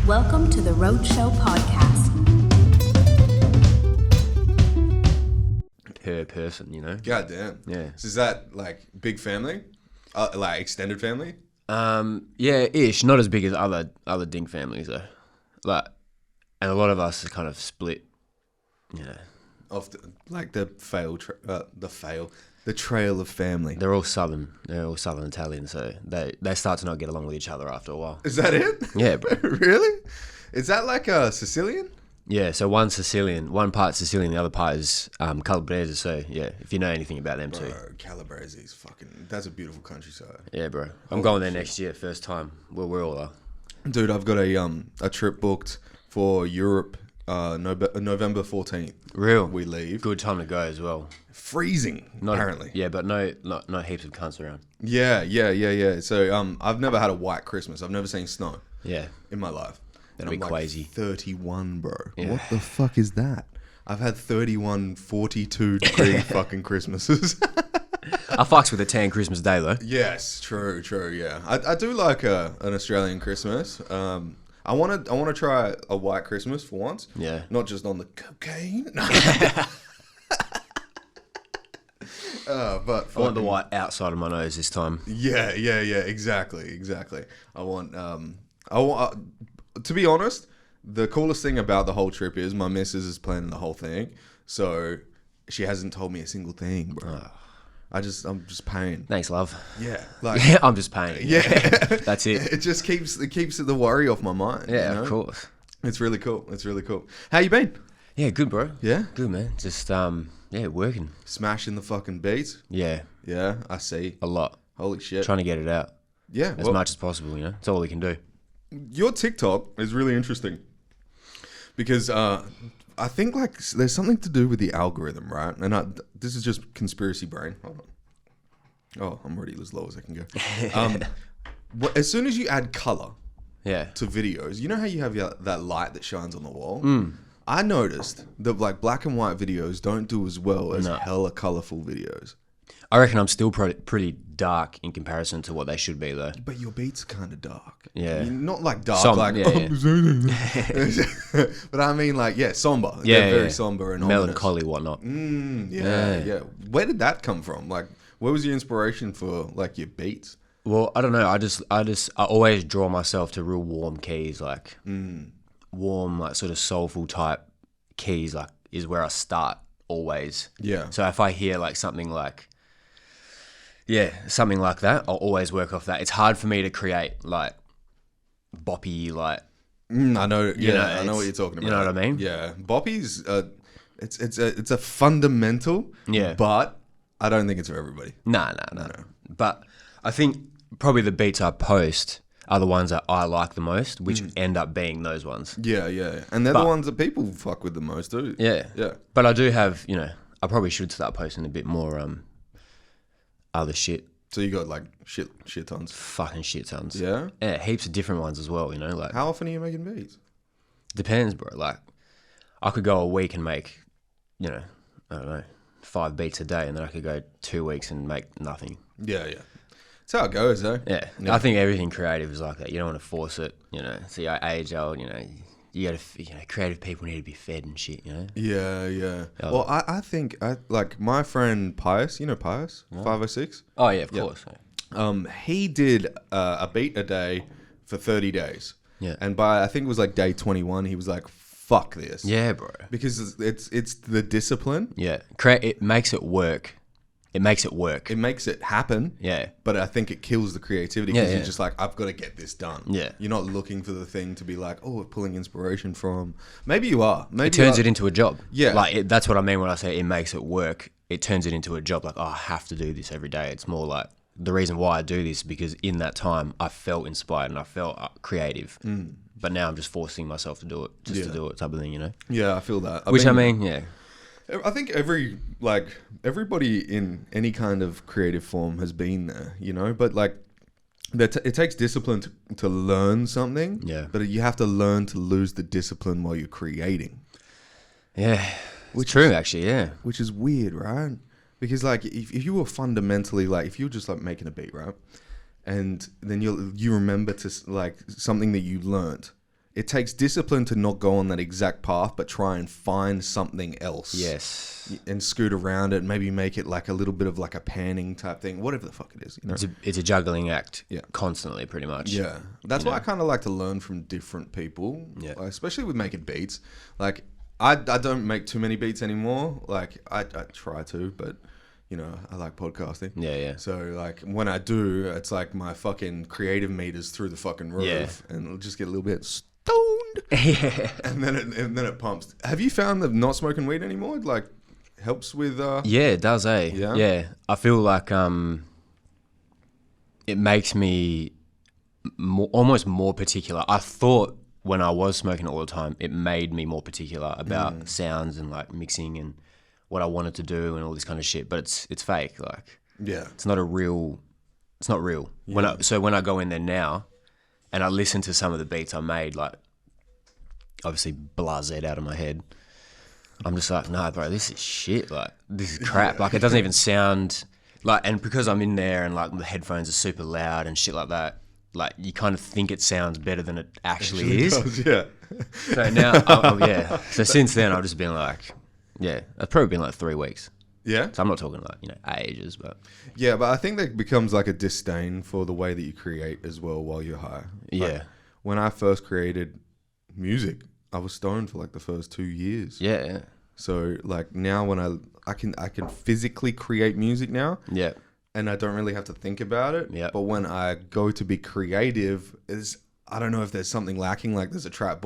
Welcome to the Roadshow podcast. Per person, you know? God damn. Yeah. So is that like big family? Like extended family? Yeah, ish. Not as big as other dink families though. Like, and a lot of us are kind of split. Yeah. Of the trail of family. They're all southern. They're all southern Italian, so they start to not get along with each other after a while. Is that it? Yeah, bro. Really? Is that like a Sicilian? Yeah, so one's Sicilian, one part's Sicilian, the other part is Calabrese. So yeah, if you know anything about them too. Bro, Calabrese is that's a beautiful countryside. Yeah, bro. I'm going there next year, first time. Well, we're all are. Dude, I've got a trip booked for Europe. November 14th. Real. We leave. Good time to go as well. Freezing, apparently. Yeah, but no heaps of cunts around. Yeah. So I've never had a white Christmas. I've never seen snow. Yeah. In my life. That'd be crazy. 31, bro. Yeah. What the fuck is that? I've had 31, 42 degree fucking Christmases. I fucks with a tan Christmas day though. Yes, true, yeah. I do like an Australian Christmas. I want to try a white Christmas for once. Yeah. Not just on the cocaine. But I want the white outside of my nose this time. Yeah, exactly. I want to be honest, the coolest thing about the whole trip is my missus is planning the whole thing, so she hasn't told me a single thing, bro. Oh. I'm just paying. Thanks, love. Yeah, yeah, I'm just paying. Yeah, that's it. It just keeps the worry off my mind. Yeah, you know? Of course. It's really cool. How you been? Yeah, good, bro. Yeah, good, man. Just working. Smashing the fucking beats. Yeah, I see. A lot. Holy shit. Trying to get it out. Yeah, as much as possible. You know, it's all we can do. Your TikTok is really interesting because I think like there's something to do with the algorithm, right? And this is just conspiracy brain. Hold on. Oh, I'm already as low as I can go. As soon as you add color, to videos, you know how you have that light that shines on the wall. I noticed that like black and white videos don't do as well as hella colorful videos. I reckon I'm still pretty dark in comparison to what they should be, though. But your beats are kind of dark. Yeah. I mean, not like dark, but I mean like, somber. Yeah, They're very somber and melancholy, whatnot. Yeah. Where did that come from? Like, where was your inspiration for like your beats? Well, I don't know. I always draw myself to real warm keys, like warm, like sort of soulful type keys, like is where I start always. Yeah. So if I hear like something like that, I'll always work off that. It's hard for me to create like boppy, like I know. Yeah, I know what you're talking about. You know what I mean? Yeah, boppy's it's a fundamental. Yeah, but I don't think it's for everybody. No. But I think probably the beats I post are the ones that I like the most, which end up being those ones. Yeah. And they're the ones that people fuck with the most too. Yeah. But I do have, I probably should start posting a bit more other shit. So you got like shit tons. Fucking shit tons. Yeah? Yeah, heaps of different ones as well, like. How often are you making beats? Depends, bro. Like, I could go a week and make, I don't know, 5 beats a day, and then I could go 2 weeks and make nothing. Yeah. That's how it goes, though. Yeah. I think everything creative is like that. You don't want to force it, See, age old, you got to, creative people need to be fed and shit, Yeah. Well, I think, like, my friend Pius, Pius? 506? Oh, yeah, of course. He did a beat a day for 30 days. Yeah. And by, I think it was like day 21, he was like, fuck this. Yeah, bro. Because it's the discipline. Yeah. It makes it work. It makes it work. It makes it happen. Yeah. But I think it kills the creativity because you're just like, I've got to get this done. Yeah. You're not looking for the thing to be like, oh, we're pulling inspiration from. Maybe you are. Maybe it turns it into a job. Yeah. Like, that's what I mean when I say it makes it work. It turns it into a job. Like, I have to do this every day. It's more like the reason why I do this because in that time I felt inspired and I felt creative. But now I'm just forcing myself to do it, to do it type of thing, Yeah, I feel that. I think everybody in any kind of creative form has been there, but like it takes discipline to learn something. Yeah. But you have to learn to lose the discipline while you're creating. Yeah. Which is true, actually, yeah. Which is weird, right? Because like if you were fundamentally like, if you were just like making a beat, right? And then you remember to like something that you learned it takes discipline to not go on that exact path, but try and find something else. Yes. And scoot around it, maybe make it like a little bit of like a panning type thing, whatever the fuck it is. You know? It's a juggling act. Yeah. Constantly, pretty much. Yeah. That's why I kind of like to learn from different people. Yeah. Like, especially with making beats. Like, I don't make too many beats anymore. Like, I try to, but, you know, I like podcasting. Yeah, yeah. So, like, when I do, it's like my fucking creative meter's through the fucking roof. Yeah. And it'll just get a little bit stoned. Yeah. And then it pumps. Have you found that not smoking weed anymore, like, helps with... Yeah, it does, eh? Yeah? Yeah. I feel like it makes me almost more particular. I thought when I was smoking it all the time, it made me more particular about sounds and like mixing and what I wanted to do and all this kind of shit. But it's fake. Like, Yeah. it's not real. Yeah. When I go in there now and I listen to some of the beats I made, like obviously blasé out of my head, I'm just like, nah, bro, this is shit. Like, this is crap. Like, it doesn't even sound like, and because I'm in there and like the headphones are super loud and shit like that, like you kind of think it sounds better than it actually is. Does, yeah. So now, yeah. So since then, I've just been like, yeah, it's probably been like 3 weeks. Yeah? So I'm not talking like, ages, but. Yeah, but I think that becomes like a disdain for the way that you create as well while you're high. Like, Yeah. when I first created music, I was stoned for like the first 2 years. Yeah. So like now when I can physically create music now. Yeah. And I don't really have to think about it. Yeah. But when I go to be creative, I don't know if there's something lacking, like there's a trap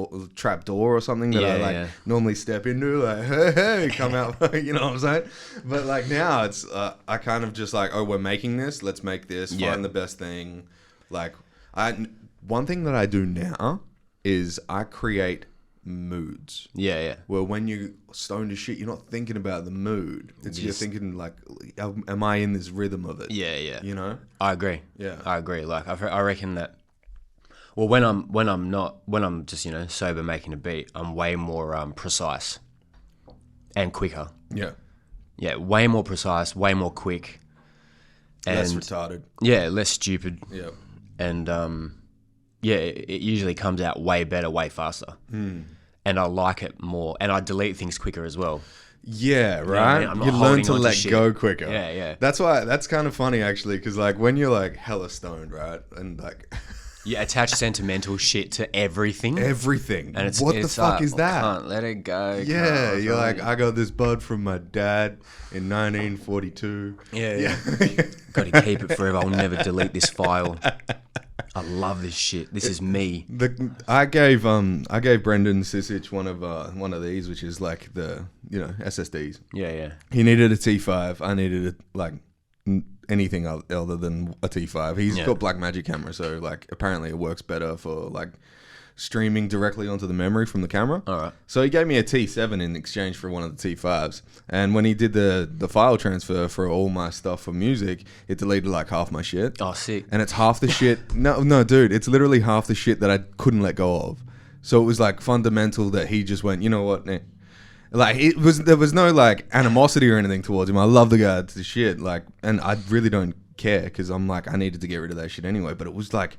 door or something that I normally step into, like, hey, come out, you know what I'm saying? But like now it's, I kind of just like, oh, we're making this, let's make this, find the best thing. Like, one thing that I do now is I create moods. Yeah, yeah. Where when you stoned as shit, you're not thinking about the mood. You're thinking like, am I in this rhythm of it? Yeah, yeah. You know? I agree. Yeah. I agree. Like, I reckon that, well, when I'm just, sober making a beat, I'm way more precise and quicker. Yeah. Yeah, way more precise, way more quick. And Less retarded. Yeah, less stupid. Yeah. And it usually comes out way better, way faster. And I like it more. And I delete things quicker as well. Yeah, right. You know what I mean? I'm not you learn holding to on to let shit. go quicker. Yeah, yeah. That's why. That's kind of funny actually, because like when you're like hella stoned, right, and like You attach sentimental shit to everything. everything. And what the fuck like, is that? Can't let it go. Yeah, can't, you're like, I got this bud from my dad in 1942. Yeah. Got to keep it forever. I'll never delete this file. I love this shit. This is me. I gave Brendan Sisich one of these, which is like the SSDs. Yeah, yeah. He needed a T5. I needed anything other than a T5. He's got Blackmagic camera, so like apparently it works better for like streaming directly onto the memory from the camera. All right. So he gave me a T7 in exchange for one of the T5s. And when he did the file transfer for all my stuff for music, it deleted like half my shit. Oh, sick. And it's half the shit. No, dude, it's literally half the shit that I couldn't let go of. So it was like fundamental that he just went, you know what? Nah. Like there was no like animosity or anything towards him. I love the guy to shit. Like, and I really don't care because I'm like, I needed to get rid of that shit anyway. But it was like,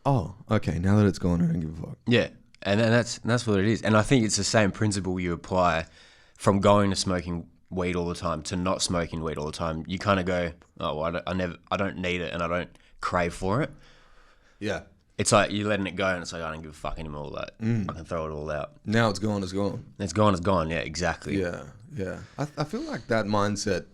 oh, okay, now that it's gone, I don't give a fuck. Yeah. And that's what it is. And I think it's the same principle you apply from going to smoking weed all the time to not smoking weed all the time. You kind of go, oh, well, I don't need it and I don't crave for it. Yeah. It's like you're letting it go and it's like, I don't give a fuck anymore. Like, I can throw it all out. Now it's gone, it's gone. It's gone, it's gone. Yeah, exactly. Yeah, yeah. I feel like that mindset,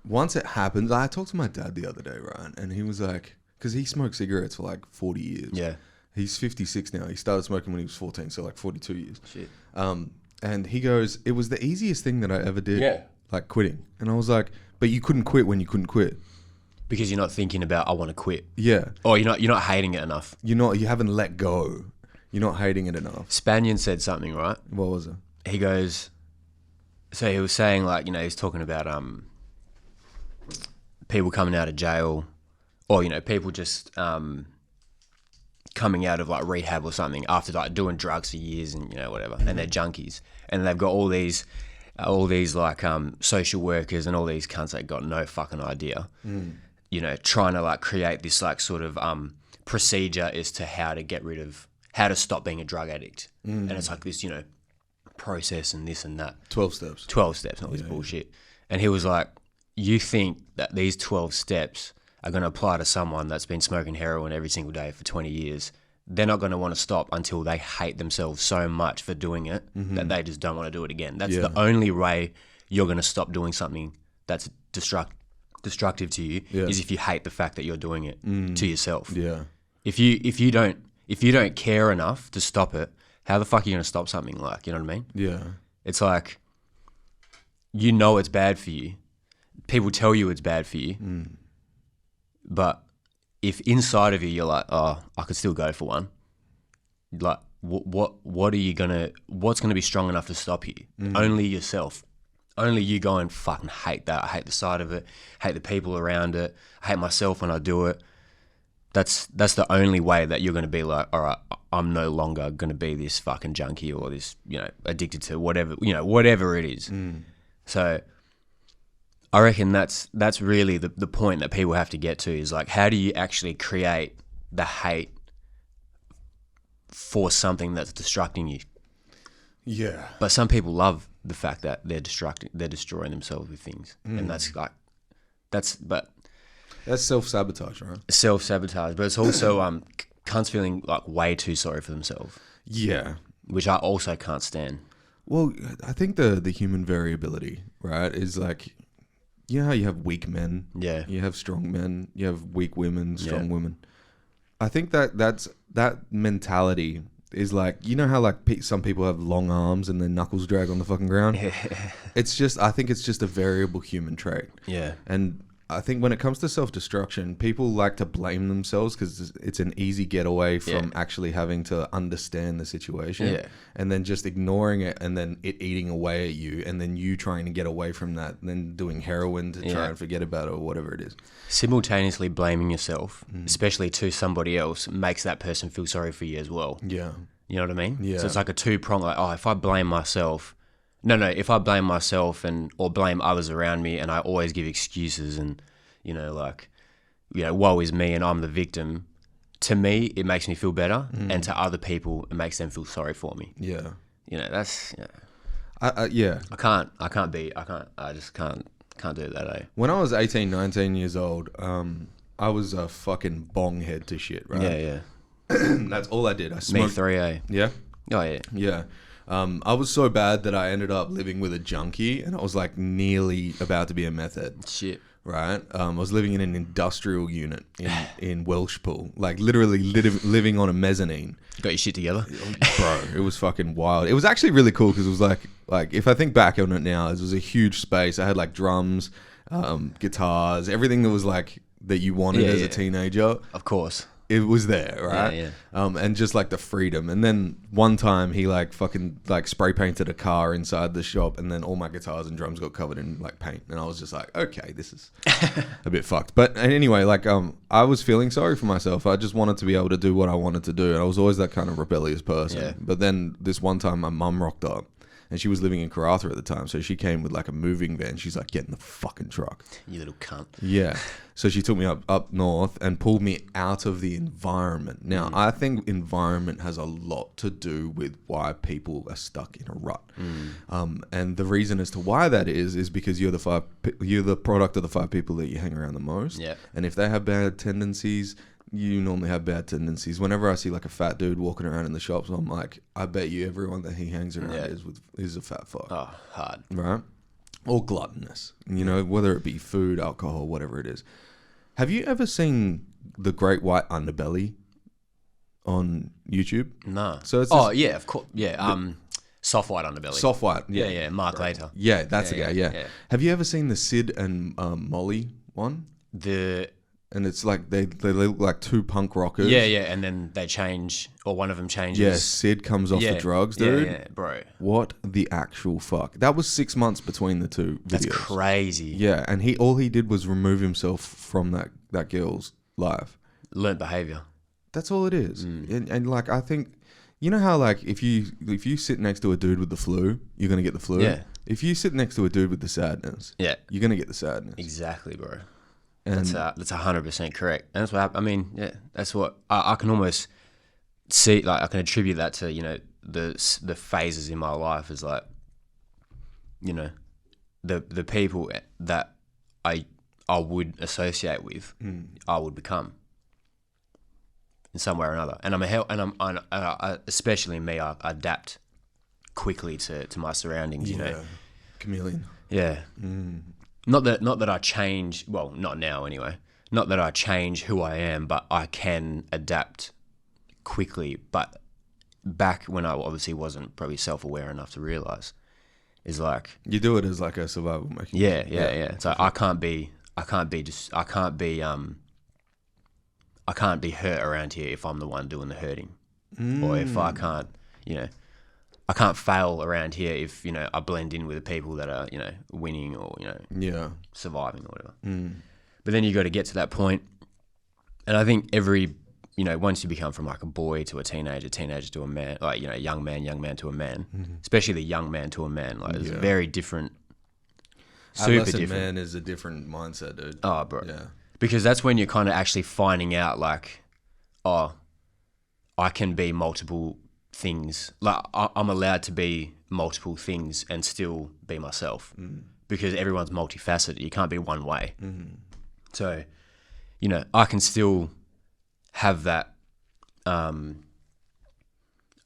once it happens, I talked to my dad the other day, right? And he was like, because he smoked cigarettes for like 40 years. Yeah. He's 56 now. He started smoking when he was 14, so like 42 years. Shit. And he goes, it was the easiest thing that I ever did. Yeah. Like quitting. And I was like, but you couldn't quit when you couldn't quit. Because you're not thinking about, I want to quit. Yeah. Or you're not hating it enough. You haven't let go. You're not hating it enough. Spanian said something, right? What was it? He goes, so he was saying like, he's talking about people coming out of jail or, people just coming out of like rehab or something after like doing drugs for years and, whatever. And they're junkies. And they've got all these like social workers and all these cunts that got no fucking idea. Trying to like create this like sort of procedure as to how how to stop being a drug addict. And it's like this, process and this and that. 12 steps. 12 steps, not this bullshit. And he was like, you think that these 12 steps are going to apply to someone that's been smoking heroin every single day for 20 years. They're not going to want to stop until they hate themselves so much for doing it that they just don't want to do it again. That's the only way you're going to stop doing something that's destructive to you is if you hate the fact that you're doing it to yourself. Yeah. If you don't care enough to stop it, how the fuck are you going to stop something like, you know what I mean? Yeah. It's like, you know it's bad for you. People tell you it's bad for you. But if inside of you you're like, oh, I could still go for one. Like, what's gonna be strong enough to stop you? Only yourself. Only you go and fucking hate that. I hate the sight of it. Hate the people around it. I hate myself when I do it. That's the only way that you're gonna be like, all right, I'm no longer gonna be this fucking junkie or this, addicted to whatever it is. So I reckon that's really the point that people have to get to is like, how do you actually create the hate for something that's destructing you? Yeah. But some people love the fact that they're destroying themselves with things, and that's self-sabotage, right? Self-sabotage, but it's also cunts feeling like way too sorry for themselves. Yeah. Which I also can't stand. Well, I think the human variability, right, is like, you know how you have weak men? Yeah. You have strong men. You have weak women, strong women. I think that mentality is like, you know how like some people have long arms and their knuckles drag on the fucking ground? I think it's just a variable human trait. Yeah. And I think when it comes to self-destruction, people like to blame themselves because it's an easy getaway from actually having to understand the situation and then just ignoring it and then it eating away at you and then you trying to get away from that and then doing heroin to try and forget about it or whatever it is. Simultaneously blaming yourself, especially to somebody else, makes that person feel sorry for you as well. Yeah. You know what I mean? Yeah. So it's like a two-prong, like, if I blame myself... if I blame myself or blame others around me and I always give excuses and, woe is me and I'm the victim, to me, it makes me feel better. And to other people, it makes them feel sorry for me. Yeah. That's... I just can't do that, eh? When I was 18, 19 years old, I was a fucking bong head to shit, right? Yeah. That's all I did. I smoked. Me 3A. Yeah? Oh, yeah. Yeah. I was so bad that I ended up living with a junkie and I was like nearly about to be a meth head. Shit. Right? I was living in an industrial unit in Welshpool, like literally living on a mezzanine. Got your shit together? Bro, it was fucking wild. It was actually really cool because it was like if I think back on it now, it was a huge space. I had like drums, guitars, everything that was like that you wanted as a teenager. Of course. It was there, right? Yeah. And just like the freedom. And then one time he like fucking like spray painted a car inside the shop and then all my guitars and drums got covered in like paint. And I was just like, okay, this is a bit fucked. But anyway, like I was feeling sorry for myself. I just wanted to be able to do what I wanted to do. And I was always that kind of rebellious person. Yeah. But then this one time my mum rocked up. And she was living in Karratha at the time. So she came with like a moving van. She's like, get in the fucking truck. You little cunt. Yeah. So she took me up north and pulled me out of the environment. Now, I think environment has a lot to do with why people are stuck in a rut. And the reason as to why that is because you're the product of the 5 people that you hang around the most. Yeah. And if they have bad tendencies, you normally have bad tendencies. Whenever I see like a fat dude walking around in the shops, I'm like, I bet you everyone that he hangs around is a fat fuck. Oh, hard. Right? Or gluttonous, whether it be food, alcohol, whatever it is. Have you ever seen The Great White Underbelly on YouTube? No. So it's yeah, of course. Yeah. Soft white underbelly. Soft white. Yeah. Mark Later. Yeah, that's the guy. Yeah. Have you ever seen the Sid and Molly one? And it's like they look like 2 punk rockers. Yeah, and then they change, or one of them changes. Yeah, Sid comes off the drugs, dude. Yeah, bro. What the actual fuck? That was 6 months between the 2 videos. That's crazy. Yeah, and all he did was remove himself from that girl's life. Learned behavior. That's all it is. And like, I think, you know how like if you sit next to a dude with the flu, you're going to get the flu? Yeah. If you sit next to a dude with the sadness, you're going to get the sadness. Exactly, bro. And that's 100% correct. And that's what I mean. Yeah, that's what I can almost see, like, I can attribute that to, you know, the phases in my life is like, you know, the people that I would associate with, I would become in some way or another. And especially me, I adapt quickly to my surroundings. You know, chameleon. Yeah. Not that I change. Well, not now anyway. Not that I change who I am, but I can adapt quickly. But back when I obviously wasn't probably self-aware enough to realize, is like you do it as like a survival mechanism. Yeah. So I can't be hurt around here if I'm the one doing the hurting, or if I can't, you know, I can't fail around here if, you know, I blend in with the people that are, you know, winning or, you know, surviving or whatever. But then you got to get to that point, and I think you know, once you become from like a boy to a teenager to a man, like, you know, young man to a man, especially the young man to a man, like it's very different. Super Adolescent different. man is a different mindset, dude. Oh, bro. Yeah. Because that's when you're kind of actually finding out, like, oh, I can be multiple things. Like, I'm allowed to be multiple things and still be myself. Because everyone's multifaceted. You can't be one way. So, you know, I can still have that, I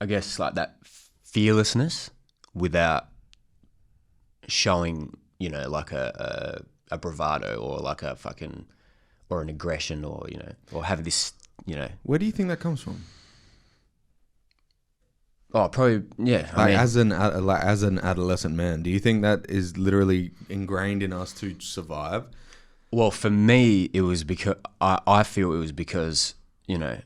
guess, like that fearlessness without showing, you know, like a bravado or like a fucking, or an aggression, or, you know, or have this, you know. Where do you think that comes from? Oh, probably, yeah. Like, as an adolescent man, do you think that is literally ingrained in us to survive? Well, for me, it was because I feel it was because, you know,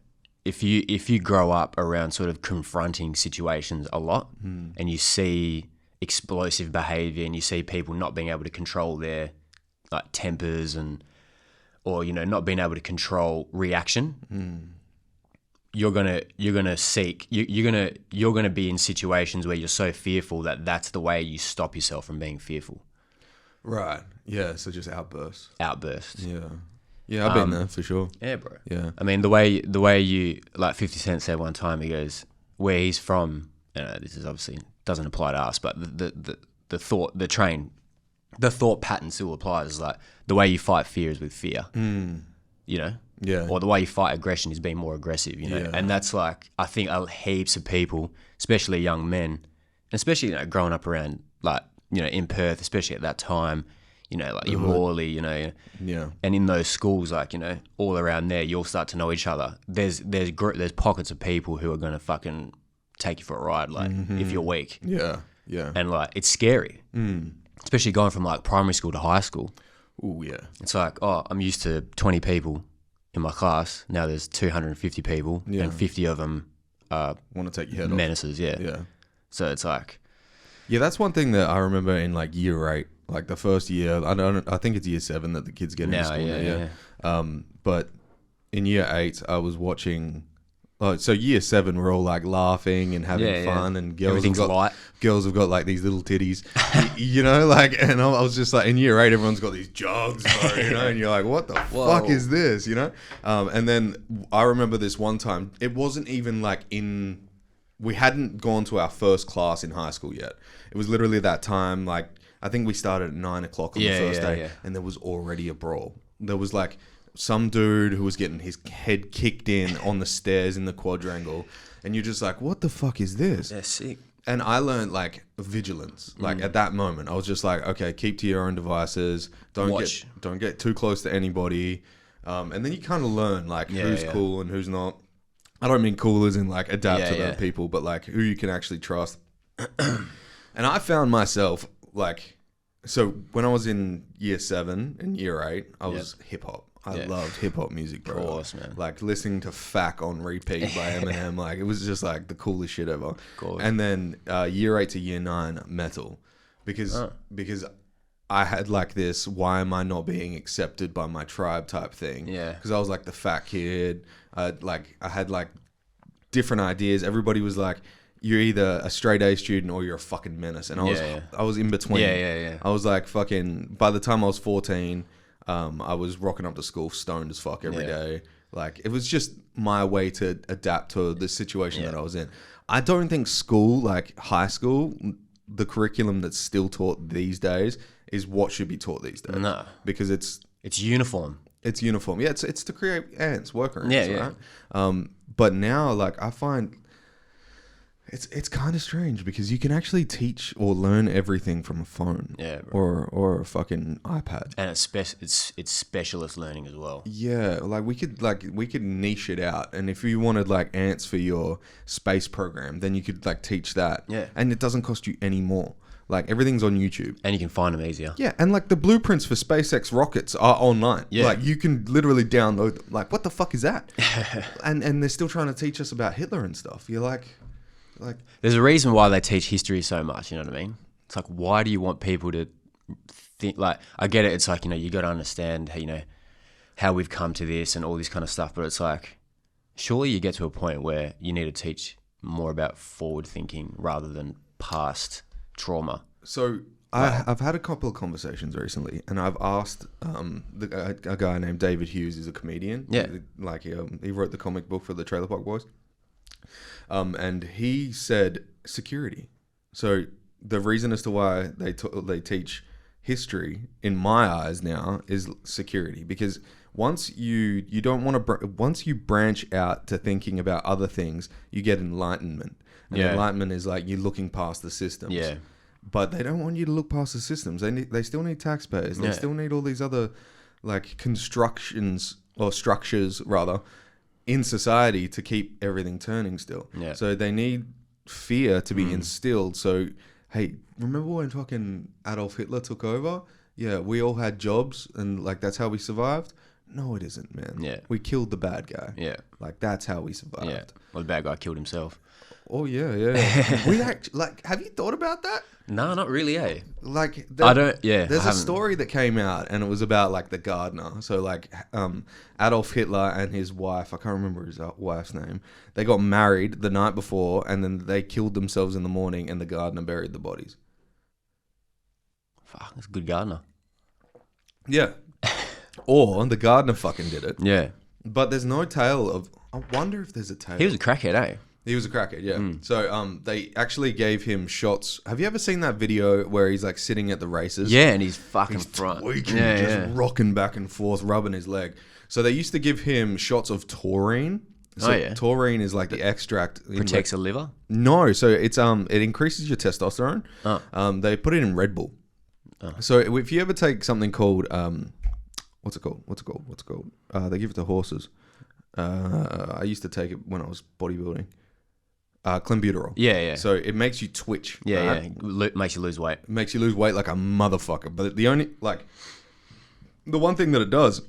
if you grow up around sort of confronting situations a lot, and you see explosive behavior, and you see people not being able to control their like tempers, or, you know, not being able to control reaction, you're gonna be in situations where you're so fearful that's the way you stop yourself from being fearful. Right. Yeah. So just outbursts. Yeah, I've been there for sure. Yeah, bro. Yeah. I mean, the way you, like 50 Cent said one time, he goes, where he's from, you know, this is obviously doesn't apply to us, but the thought pattern still applies. Like, the way you fight fear is with fear. You know? Yeah. Or the way you fight aggression is being more aggressive, you know? Yeah. And that's like, I think heaps of people, especially young men, especially, you know, growing up around, like, you know, in Perth, especially at that time, you know, like your Morley, you know, and in those schools, like, you know, all around there, you'll start to know each other. There's pockets of people who are gonna fucking take you for a ride, like, if you're weak. Yeah. And like, it's scary, especially going from like primary school to high school. Oh yeah. It's like, oh, I'm used to 20 people in my class. Now there's 250 people, and 50 of them are want to take your head off. menaces. Yeah. So it's like, yeah, that's one thing that I remember in like year 8. Like the first year, I think it's year 7 that the kids get into school now. Yeah. But in year 8, I was watching. So year 7, we're all like laughing and having fun, and girls have got like these little titties, you know, like. And I was just like, in year 8, everyone's got these jugs, bro, you know, and you're like, what the fuck is this, you know? And then I remember this one time. It wasn't even like we hadn't gone to our first class in high school yet. It was literally that time, like. I think we started at 9 o'clock on the first day, and there was already a brawl. There was like some dude who was getting his head kicked in on the stairs in the quadrangle, and you're just like, what the fuck is this? they're sick. And I learned like vigilance. Like at that moment, I was just like, okay, keep to your own devices. Don't get too close to anybody. And then you kind of learn like who's cool and who's not. I don't mean cool as in like adapt to the people, but like who you can actually trust. And I found myself like, so when I was in year 7 and year 8, I was hip hop. I loved hip hop music, bro. Of course, man. Like listening to Fack on repeat by Eminem. Like it was just like the coolest shit ever. Cool. And then year 8 to year 9, metal. Because I had like this, why am I not being accepted by my tribe type thing? Yeah. Because I was like the fat kid. I had like different ideas. Everybody was like, you're either a straight A student or you're a fucking menace. And I was in between. Yeah. I was like fucking, by the time I was 14, I was rocking up to school stoned as fuck every day. Like, it was just my way to adapt to the situation that I was in. I don't think school, like high school, the curriculum that's still taught these days is what should be taught these days. No. Because it's uniform. It's uniform. Yeah, it's to create ants, worker ants, Yeah, right? But now, like, I find it's kind of strange because you can actually teach or learn everything from a phone, or a fucking iPad, and it's specialist learning as well. Yeah, like we could niche it out, and if you wanted like ants for your space program, then you could like teach that. Yeah, and it doesn't cost you any more. Like, everything's on YouTube. And you can find them easier. Yeah, and like the blueprints for SpaceX rockets are online. Yeah. Like, you can literally download them. Like, what the fuck is that? and they're still trying to teach us about Hitler and stuff. You're like... There's a reason why they teach history so much, you know what I mean? It's like, why do you want people to think... Like, I get it, it's like, you got to understand, how we've come to this and all this kind of stuff, but it's like, surely you get to a point where you need to teach more about forward thinking rather than past trauma. So I've had a couple of conversations recently, and I've asked a guy named David Hughes, is a comedian. Yeah, like he wrote the comic book for the Trailer Park Boys, and he said security. So the reason as to why they teach history, in my eyes now, is security, because once you don't want to once you branch out to thinking about other things, you get enlightenment. And enlightenment is like you looking past the systems. Yeah. But they don't want you to look past the systems. They still need taxpayers. They still need all these other like constructions or structures rather in society to keep everything turning still. Yeah. So they need fear to be instilled. So, hey, remember when fucking Adolf Hitler took over? Yeah, we all had jobs and like that's how we survived. No, it isn't, man. Yeah. We killed the bad guy. Yeah. Like, that's how we survived. Yeah. Well, the bad guy killed himself. Oh, yeah. We actually, like, have you thought about that? No, not really, eh? Like, there's a story that came out, and it was about, like, the gardener. So, like, Adolf Hitler and his wife, I can't remember his wife's name, they got married the night before, and then they killed themselves in the morning, and the gardener buried the bodies. Fuck, that's a good gardener. Yeah. Or the gardener fucking did it. Yeah. But there's no tale of... I wonder if there's a tale. He was a crackhead, eh? He was a crackhead, yeah. So they actually gave him shots. Have you ever seen that video where he's like sitting at the races? Yeah, and he's fucking front. Tweaking, just rocking back and forth, rubbing his leg. So they used to give him shots of taurine. So taurine is like the extract. Protects the liver? No, so it's it increases your testosterone. They put it in Red Bull. So if you ever take something called what's it called? They give it to horses. I used to take it when I was bodybuilding. Clenbuterol. Yeah. So it makes you twitch. Yeah, right? Makes you lose weight. Makes you lose weight like a motherfucker. But the one thing that it does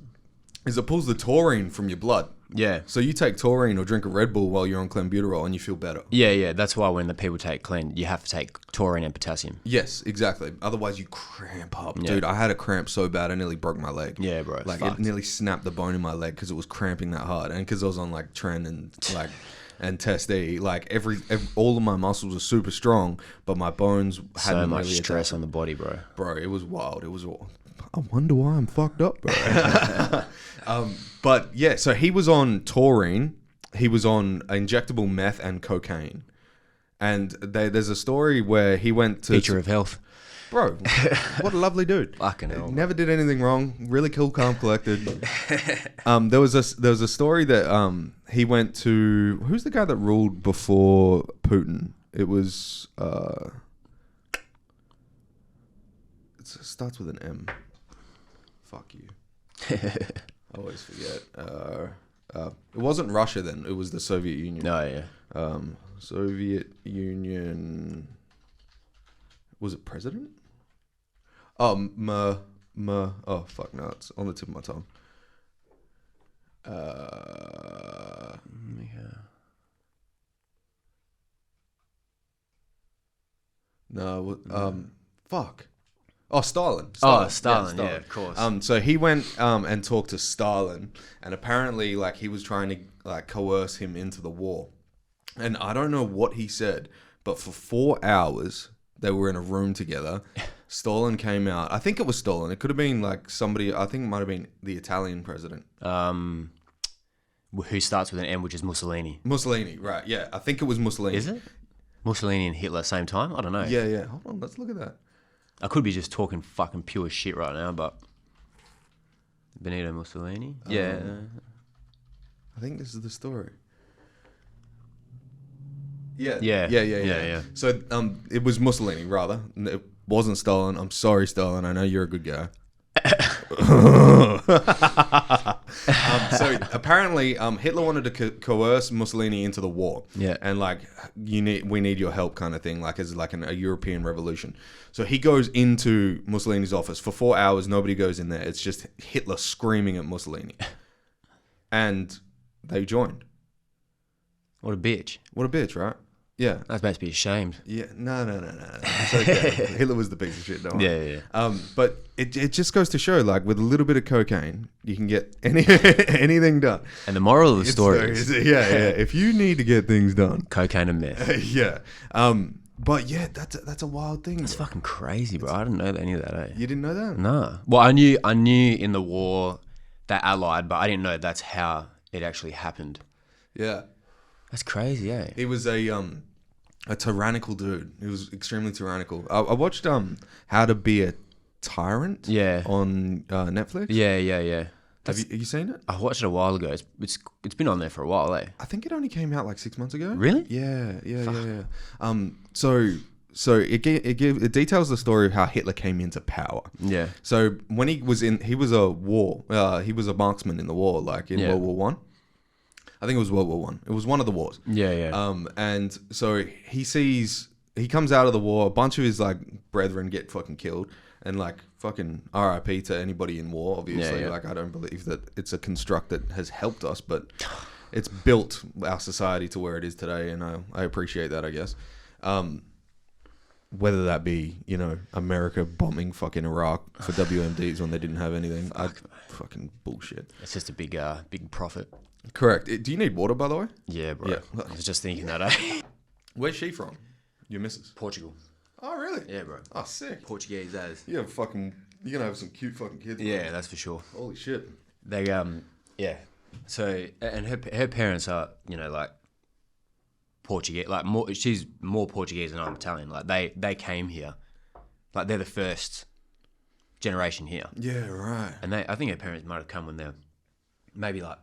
is it pulls the taurine from your blood. Yeah. So you take taurine or drink a Red Bull while you're on Clenbuterol and you feel better. Yeah. That's why when the people take Clen, you have to take taurine and potassium. Yes, exactly. Otherwise you cramp up. Yeah. Dude, I had a cramp so bad I nearly broke my leg. Yeah, bro. Like it nearly snapped the bone in my leg because it was cramping that hard. And because I was on like Tren and like... and Test E, like all of my muscles are super strong, but my bones hadn't so much really stress on the body, bro. Bro, it was wild. I wonder why I'm fucked up, bro. But yeah, so he was on taurine, he was on injectable meth and cocaine, and there's a story where he went to Feature of health. Bro, what a lovely dude. Fucking hell. Never did anything wrong. Really cool, calm, collected. There was a story that he went to... Who's the guy that ruled before Putin? It was... it starts with an M. Fuck you. I always forget. It wasn't Russia then. It was the Soviet Union. No, yeah. Soviet Union... Was it president? Oh, oh, fuck, no, it's on the tip of my tongue. No, fuck. Oh, Stalin. Stalin, yeah, of course. So he went and talked to Stalin, and apparently, like, he was trying to like coerce him into the war. And I don't know what he said, but for 4 hours they were in a room together. Stalin came out. I think it was Stalin. It could have been like somebody. I think it might have been the Italian president. who starts with an M, which is Mussolini. Mussolini, right? Yeah, I think it was Mussolini. Is it? Mussolini and Hitler same time? I don't know. Yeah. Hold on, let's look at that. I could be just talking fucking pure shit right now, but Benito Mussolini. Yeah. I think this is the story. Yeah. Yeah. So it was Mussolini, rather. It wasn't Stalin. I'm sorry, Stalin. I know you're a good guy. So apparently, Hitler wanted to coerce Mussolini into the war. Yeah. And like, we need your help, kind of thing. Like, as like a European revolution. So he goes into Mussolini's office for 4 hours. Nobody goes in there. It's just Hitler screaming at Mussolini, and they joined. What a bitch. What a bitch, right? Yeah. I was about to be ashamed. Yeah, no. It's okay. Hitler was the piece of shit, don't worry. Yeah. But it just goes to show, like, with a little bit of cocaine, you can get anything done. And the moral of the story is... Yeah. If you need to get things done. Cocaine and meth. Yeah. But yeah, that's a wild thing. That's fucking crazy, bro. I didn't know any of that, eh? You didn't know that? No. Well, I knew in the war that allied, but I didn't know that's how it actually happened. Yeah. That's crazy, eh? He was a tyrannical dude. He was extremely tyrannical. I watched How to Be a Tyrant. Yeah. On Netflix. Yeah. Have you seen it? I watched it a while ago. It's been on there for a while, eh? I think it only came out like 6 months ago. Really? Yeah. So it details the story of how Hitler came into power. Yeah. So when he was a war. He was a marksman in the war, like in World War One. I think it was World War One. It was one of the wars. Yeah. And so he comes out of the war. A bunch of his like brethren get fucking killed, and like fucking RIP to anybody in war. Obviously, Yeah. like I don't believe that it's a construct that has helped us, but it's built our society to where it is today, and I appreciate that, I guess. Whether that be, America bombing fucking Iraq for WMDs when they didn't have anything, fucking bullshit. It's just a big profit. Correct. Do you need water, by the way? Yeah, bro. Yeah. I was just thinking that, eh? Where's she from? Your missus? Portugal. Oh, really? Yeah, bro. Oh, sick. Portuguese as. You're gonna have some cute fucking kids. Yeah, bro. that's for sure. Holy shit. They yeah. So and her parents are like Portuguese, like more. She's more Portuguese than I'm Italian. Like they came here, like they're the first generation here. Yeah, right. And I think her parents might have come when they're maybe like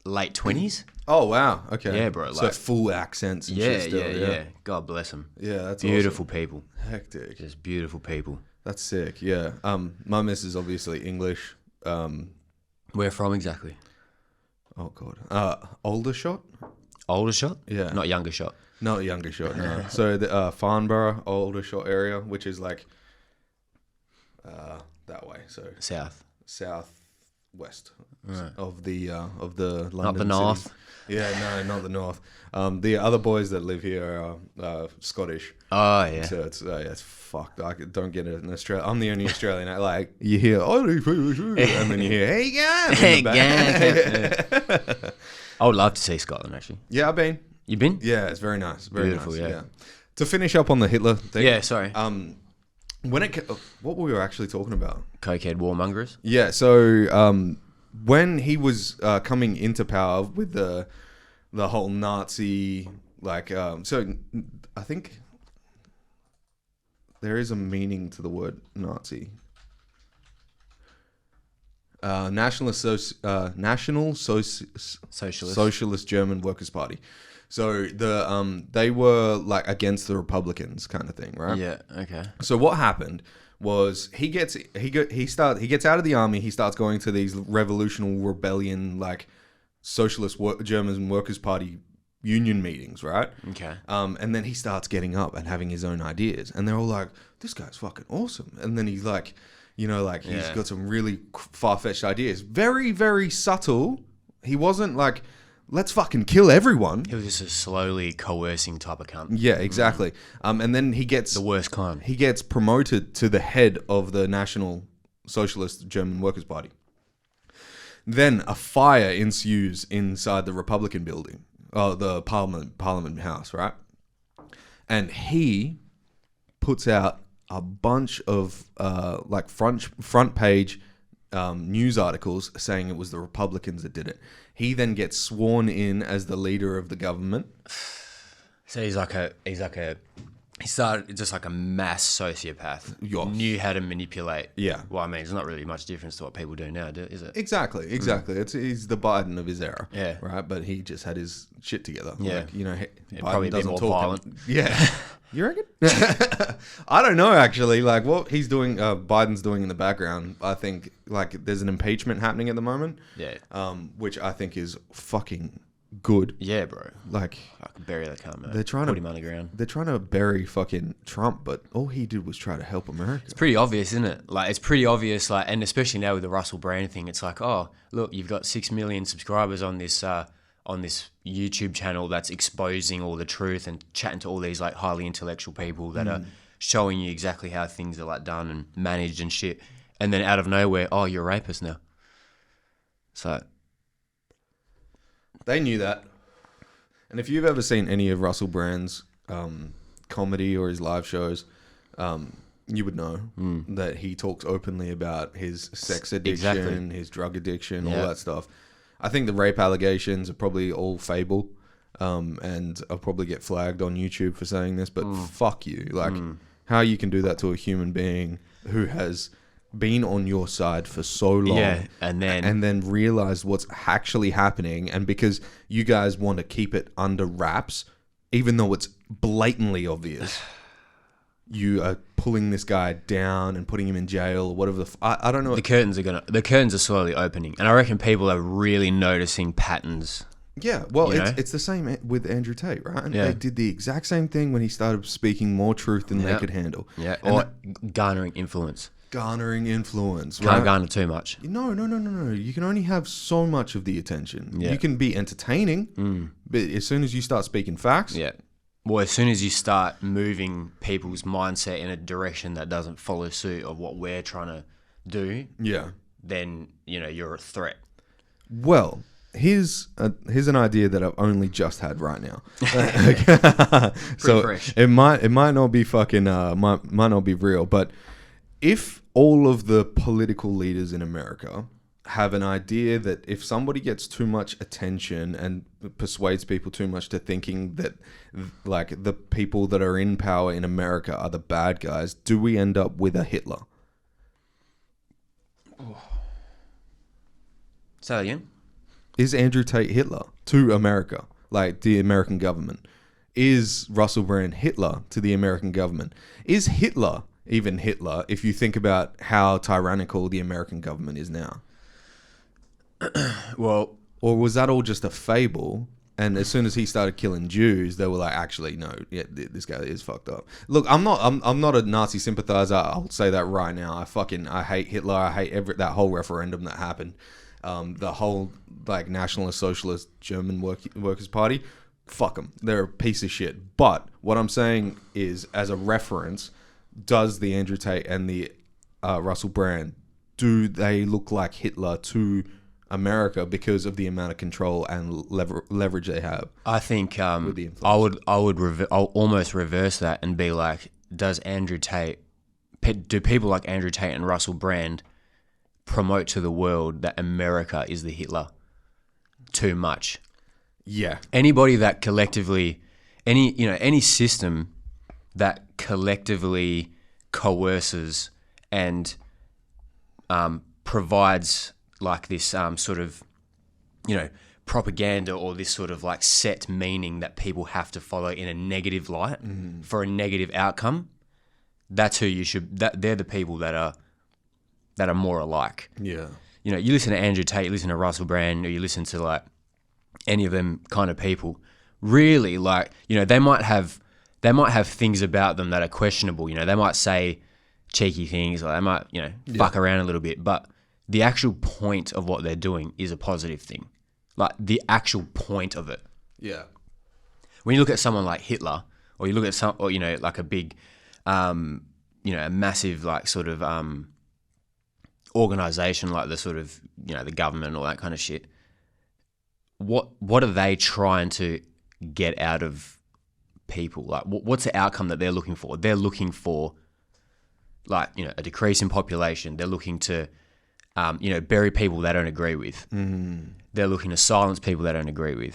late 20s. Oh wow. Okay. Yeah, bro. So full accents. And shit still, Yeah. God bless them. Yeah, that's beautiful awesome. people. Hectic. Just beautiful people. That's sick. Yeah. My miss is obviously English. Where from exactly? Oh god. Older shot. Older shot? Yeah. Not younger shot. Not younger shot. No. So the Farnborough, older shot area, which is like that way. So southwest of the London. Not the north. Cities. Yeah, no, not the north. The other boys that live here are Scottish. Oh yeah. So it's fucked. I don't get it in Australia. I'm the only Australian. Like you hear, and then you hear, hey gang, Hey gang. I would love to see Scotland actually. Yeah, I've been. You been? Yeah, it's very nice. Very Beautiful, nice. yeah. To finish up on the Hitler thing. Yeah, sorry. What were we actually talking about? Cokehead warmongers. Yeah, so when he was coming into power with the whole Nazi, so I think there is a meaning to the word Nazi. National Socialist German Workers' Party. So they were like against the Republicans, kind of thing, right? Yeah. Okay. So what happened was he gets out of the army. He starts going to these revolutionary rebellion, like socialist German Workers' Party union meetings, right? Okay. And then he starts getting up and having his own ideas, and they're all like, "This guy's fucking awesome." And then he's like, he's got some really far-fetched ideas. Very, very subtle. He wasn't like, let's fucking kill everyone. He was just a slowly coercing type of cunt. Yeah, exactly. And then he gets The worst kind. He gets promoted to the head of the National Socialist German Workers' Party. Then a fire ensues inside the Republican building, the Parliament House, right? And he puts out a bunch of front page news articles saying it was the Republicans that did it. He then gets sworn in as the leader of the government. So he started just like a mass sociopath. Yes. Knew how to manipulate. Yeah. Well, I mean, it's not really much difference to what people do now, is it? Exactly. He's the Biden of his era. Yeah. Right. But he just had his shit together. Yeah. Like, Biden probably a bit doesn't more talk. violent. Yeah. You reckon? I don't know, actually. Like, what he's doing, Biden's doing in the background, I think, like, there's an impeachment happening at the moment. Yeah. Which I think is fucking good. Yeah, bro. Like, I could bury that cunt, man. they're trying Put to him underground. They're trying to bury fucking Trump, but all he did was try to help America. It's pretty obvious, isn't it? Like, it's pretty obvious, like, and especially now with the Russell Brand thing, it's like, oh, look, you've got 6 million subscribers on this YouTube channel that's exposing all the truth and chatting to all these like highly intellectual people that are showing you exactly how things are like done and managed and shit. And then out of nowhere, oh, you're a rapist now. So they knew that. And if you've ever seen any of Russell Brand's comedy or his live shows, you would know that he talks openly about his sex addiction, his drug addiction, all that stuff. I think the rape allegations are probably all fable, and I'll probably get flagged on YouTube for saying this, but fuck you. Like, how you can do that to a human being who has been on your side for so long, and then realized what's actually happening, and because you guys want to keep it under wraps, even though it's blatantly obvious, you are pulling this guy down and putting him in jail or whatever. I don't know. The curtains are slowly opening, and I reckon people are really noticing patterns. Yeah, well, it's the same with Andrew Tate, right? And they did the exact same thing when he started speaking more truth than they could handle. Yeah, or garnering influence. Garnering influence, Can't right? garner too much. No. You can only have so much of the attention. Yeah. You can be entertaining, but as soon as you start speaking facts... Yeah. Well, as soon as you start moving people's mindset in a direction that doesn't follow suit of what we're trying to do, then, you're a threat. Well, here's an idea that I've only just had right now. So fresh. it might not be fucking might not be real, but if all of the political leaders in America have an idea that if somebody gets too much attention and persuades people too much to thinking that like the people that are in power in America are the bad guys, do we end up with a Hitler? Say that again? Is Andrew Tate Hitler to America, like the American government? Is Russell Brand Hitler to the American government? Is Hitler even Hitler if you think about how tyrannical the American government is now? Well, or was that all just a fable? And as soon as he started killing Jews, they were like, actually, no, this guy is fucked up. Look, I'm not a Nazi sympathizer. I'll say that right now. I hate Hitler. I hate that whole referendum that happened. The whole like Nationalist Socialist German Workers' Party. Fuck them. They're a piece of shit. But what I'm saying is, as a reference, does the Andrew Tate and the Russell Brand, do they look like Hitler to America because of the amount of control and leverage they have? I think with the I'll almost reverse that and be like, do people like Andrew Tate and Russell Brand promote to the world that America is the Hitler too much? Yeah. Anybody that collectively, any system that collectively coerces and provides like this sort of, propaganda or this sort of like set meaning that people have to follow in a negative light for a negative outcome, that's who you should, they're the people that are more alike. Yeah. You listen to Andrew Tate, you listen to Russell Brand, or you listen to like any of them kind of people, really like, they might have things about them that are questionable. They might say cheeky things, or they might, fuck around a little bit, but the actual point of what they're doing is a positive thing. Like the actual point of it. Yeah. When you look at someone like Hitler, or you look at like a big, a massive like sort of organization like the sort of, the government and all that kind of shit, what are they trying to get out of people? Like what's the outcome that they're looking for? They're looking for like, a decrease in population. They're looking to bury people they don't agree with. They're looking to silence people they don't agree with.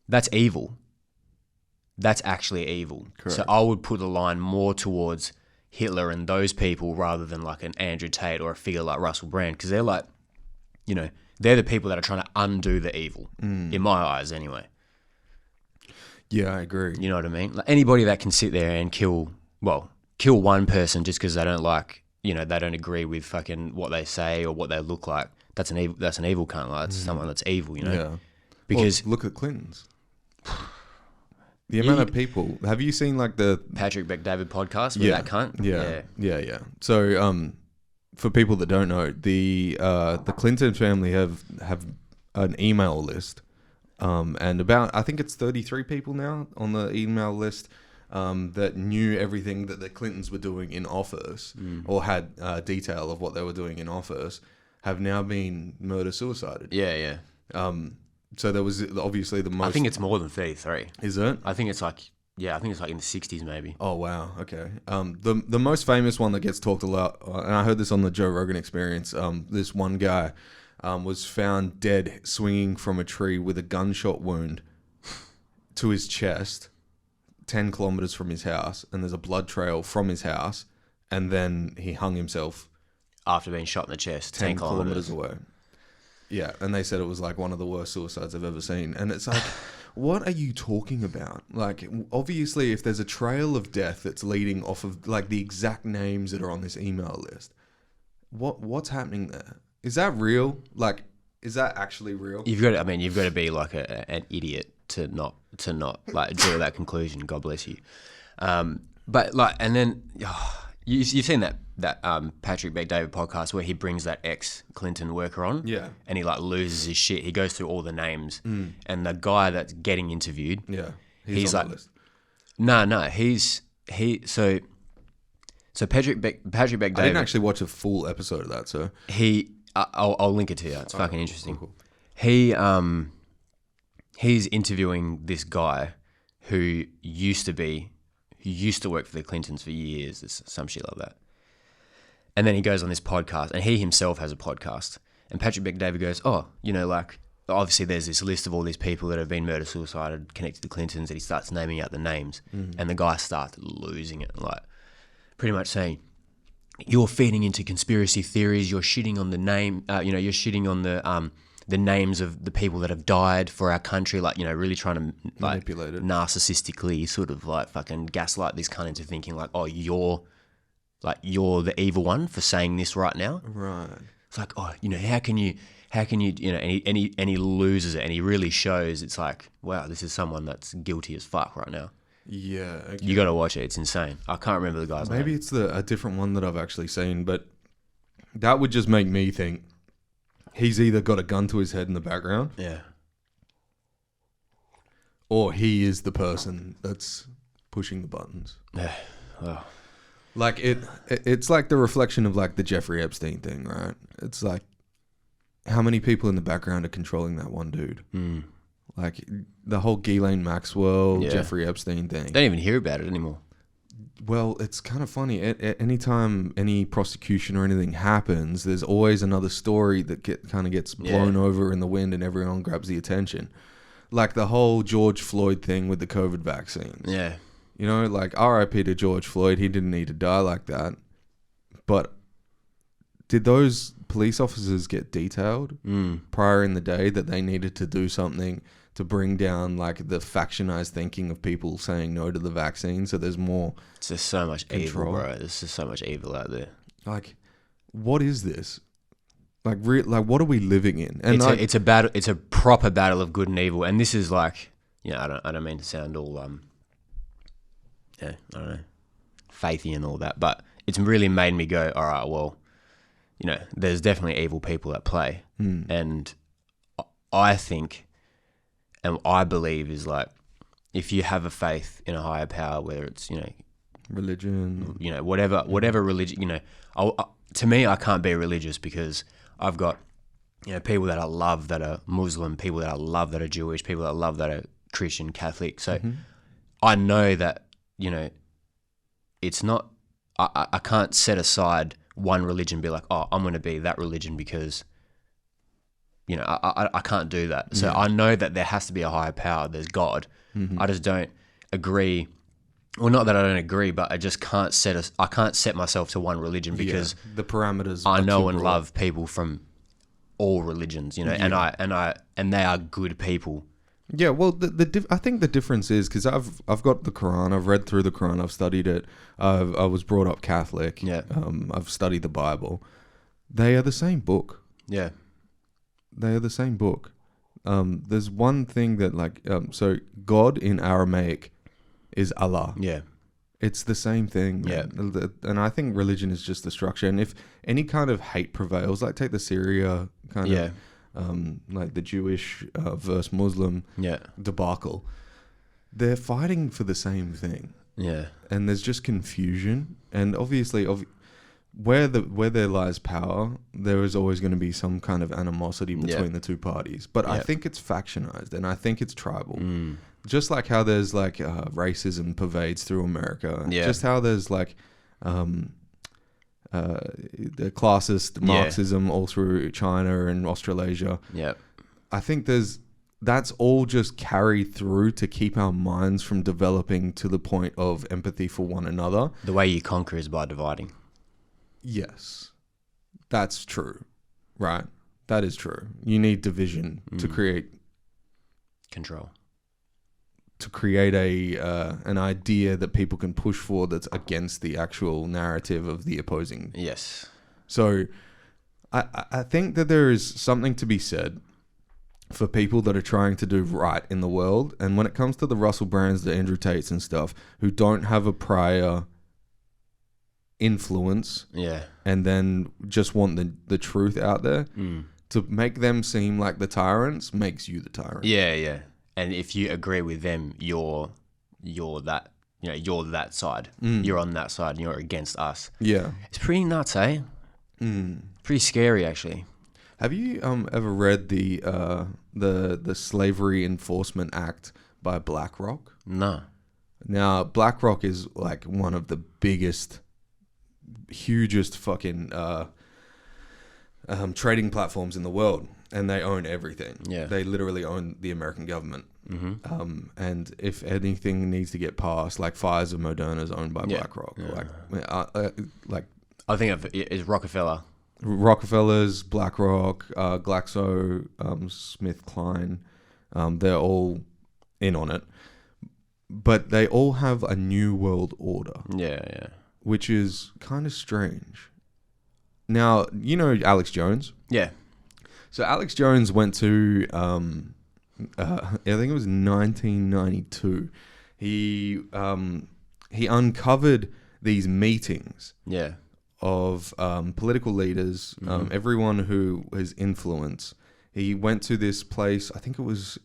That's evil. That's actually evil. Correct. So I would put the line more towards Hitler and those people rather than like an Andrew Tate or a figure like Russell Brand, because they're like, they're the people that are trying to undo the evil, in my eyes anyway. Yeah, I agree. You know what I mean? Like anybody that can sit there and kill one person just because they don't like, they don't agree with fucking what they say or what they look like. That's an evil cunt. Like that's someone that's evil, Yeah. Because look at Clintons. The amount of people. Have you seen like the Patrick Bet-David podcast with that cunt? Yeah. So, for people that don't know, the Clinton family have an email list, and about I think it's 33 people now on the email list that knew everything that the Clintons were doing in office or had detail of what they were doing in office, have now been murder-suicided. Yeah. So there was obviously the most... I think it's more than 33. Is it? I think it's like in the 60s maybe. Oh, wow. Okay. The most famous one that gets talked a lot, and I heard this on the Joe Rogan Experience, this one guy was found dead swinging from a tree with a gunshot wound to his chest 10 kilometers from his house, and there's a blood trail from his house, and then he hung himself after being shot in the chest 10 kilometers away. Yeah, and they said it was like one of the worst suicides I've ever seen. And it's like, what are you talking about? Like, obviously, if there's a trail of death that's leading off of like the exact names that are on this email list, what's happening there? Is that real? Like, is that actually real? You've got to be like an idiot to not like draw that conclusion. God bless you. But like, and then you've seen that Patrick Bet-David podcast where he brings that ex-Clinton worker on, and he like loses his shit. He goes through all the names, and the guy that's getting interviewed, he's on like, the list. So Patrick Bet-David. I didn't actually watch a full episode of that, so I'll link it to you. It's fucking interesting. Cool. He's interviewing this guy who used to work for the Clintons for years, some shit like that. And then he goes on this podcast, and he himself has a podcast. And Patrick Bet-David goes, like, obviously there's this list of all these people that have been murder-suicided connected to the Clintons, and he starts naming out the names. And the guy starts losing it, like, pretty much saying, you're feeding into conspiracy theories, you're shitting on the name, you're shitting on the names of the people that have died for our country, like, really trying to like manipulate it, narcissistically sort of like fucking gaslight this cunt into thinking like, oh, you're the evil one for saying this right now. Right. It's like, oh, how can you, and he loses it, and he really shows it's like, wow, this is someone that's guilty as fuck right now. Yeah. Okay. You got to watch it. It's insane. I can't remember the guy's name. Maybe it's a different one that I've actually seen, but that would just make me think he's either got a gun to his head in the background, or he is the person that's pushing the buttons. Yeah. Oh. Like it's like the reflection of like the Jeffrey Epstein thing, right? It's like how many people in the background are controlling that one dude? Like the whole Ghislaine Maxwell, Jeffrey Epstein thing. Don't even hear about it anymore. Well, it's kind of funny. Anytime any prosecution or anything happens, there's always another story that gets blown over in the wind, and everyone grabs the attention. Like the whole George Floyd thing with the COVID vaccines. Yeah. Like RIP to George Floyd. He didn't need to die like that. But did those police officers get detailed prior in the day that they needed to do something to bring down like the factionized thinking of people saying no to the vaccine? So there's more. It's just so much evil, bro. There's just so much evil out there. Like, what is this? Like, what are we living in? And it's a battle. It's a proper battle of good and evil. And this is like, I don't mean to sound all I don't know, faithy and all that, but it's really made me go, all right, well, there's definitely evil people at play. And I think, and I believe is like, if you have a faith in a higher power, whether it's, religion, whatever religion, to me, I can't be religious because I've got, people that I love that are Muslim, people that I love that are Jewish, people that I love that are Christian, Catholic. So I know that, it's not, I can't set aside one religion, be like, oh, I'm going to be that religion because, you know, I can't do that. So I know that there has to be a higher power. There's God. I just don't agree. Well, not that I don't agree, but I just can't I can't set myself to one religion because the parameters. I are know too and broad. love people from all religions, you know, and they are good people. Yeah, well, I think the difference is because I've got the Quran, I've read through the Quran, I've studied it. I was brought up Catholic. Yeah. I've studied the Bible. They are the same book. Yeah. They are the same book. There's one thing that so God in Aramaic is Allah. Yeah. It's the same thing. Yeah. And I think religion is just the structure. And if any kind of hate prevails, like take the Syria kind of, like the Jewish versus Muslim debacle, they're fighting for the same thing. Yeah. And there's just confusion. And obviously, where there lies power, there is always going to be some kind of animosity between the two parties. But I think it's factionized and I think it's tribal. Just like how there's like racism pervades through America. Yeah. Just how there's like the classist Marxism all through China and Australasia. Yeah. I think that's all just carried through to keep our minds from developing to the point of empathy for one another. The way you conquer is by dividing. Yes, that's true, right? That is true. You need division to create Control. an idea that people can push for that's against the actual narrative of the opposing. Yes. So I think that there is something to be said for people that are trying to do right in the world. And when it comes to the Russell Brands, the Andrew Tates and stuff, who don't have a prior influence and then just want the truth out there, to make them seem like the tyrants makes you the tyrant. Yeah, yeah. And if you agree with them, you're that, you know, you're that side. You're on that side and you're against us. Yeah. It's pretty nuts, eh? Pretty scary, actually. Have you ever read the Slavery Enforcement Act by BlackRock? No. Now, BlackRock is like one of the biggest, hugest fucking trading platforms in the world, and they own everything. Yeah. They literally own the American government. And if anything needs to get passed, like Pfizer, Moderna is owned by BlackRock. Like I think it's Rockefeller. Rockefellers, BlackRock, Glaxo, SmithKline, they're all in on it. But they all have a new world order. Yeah, yeah. Which is kind of strange. Now, you know Alex Jones? Yeah. So Alex Jones went to, I think it was 1992. He uncovered these meetings. Yeah. Of political leaders, everyone who has influence. He went to this place, I think it was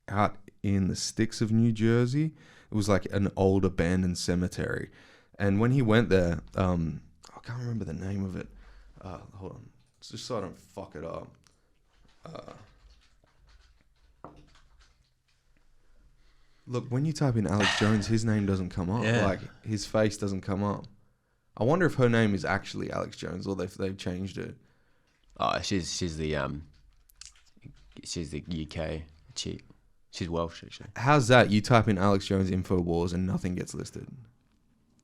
out in the sticks of New Jersey. It was like an old abandoned cemetery. And when he went there, I can't remember the name of it. Hold on. Just so I don't fuck it up. Look, when you type in Alex Jones, his name doesn't come up. Yeah. Like, his face doesn't come up. I wonder if her name is actually Alex Jones or they've changed it. Oh, she's the UK chick. She's Welsh, actually. How's that? You type in Alex Jones InfoWars and nothing gets listed.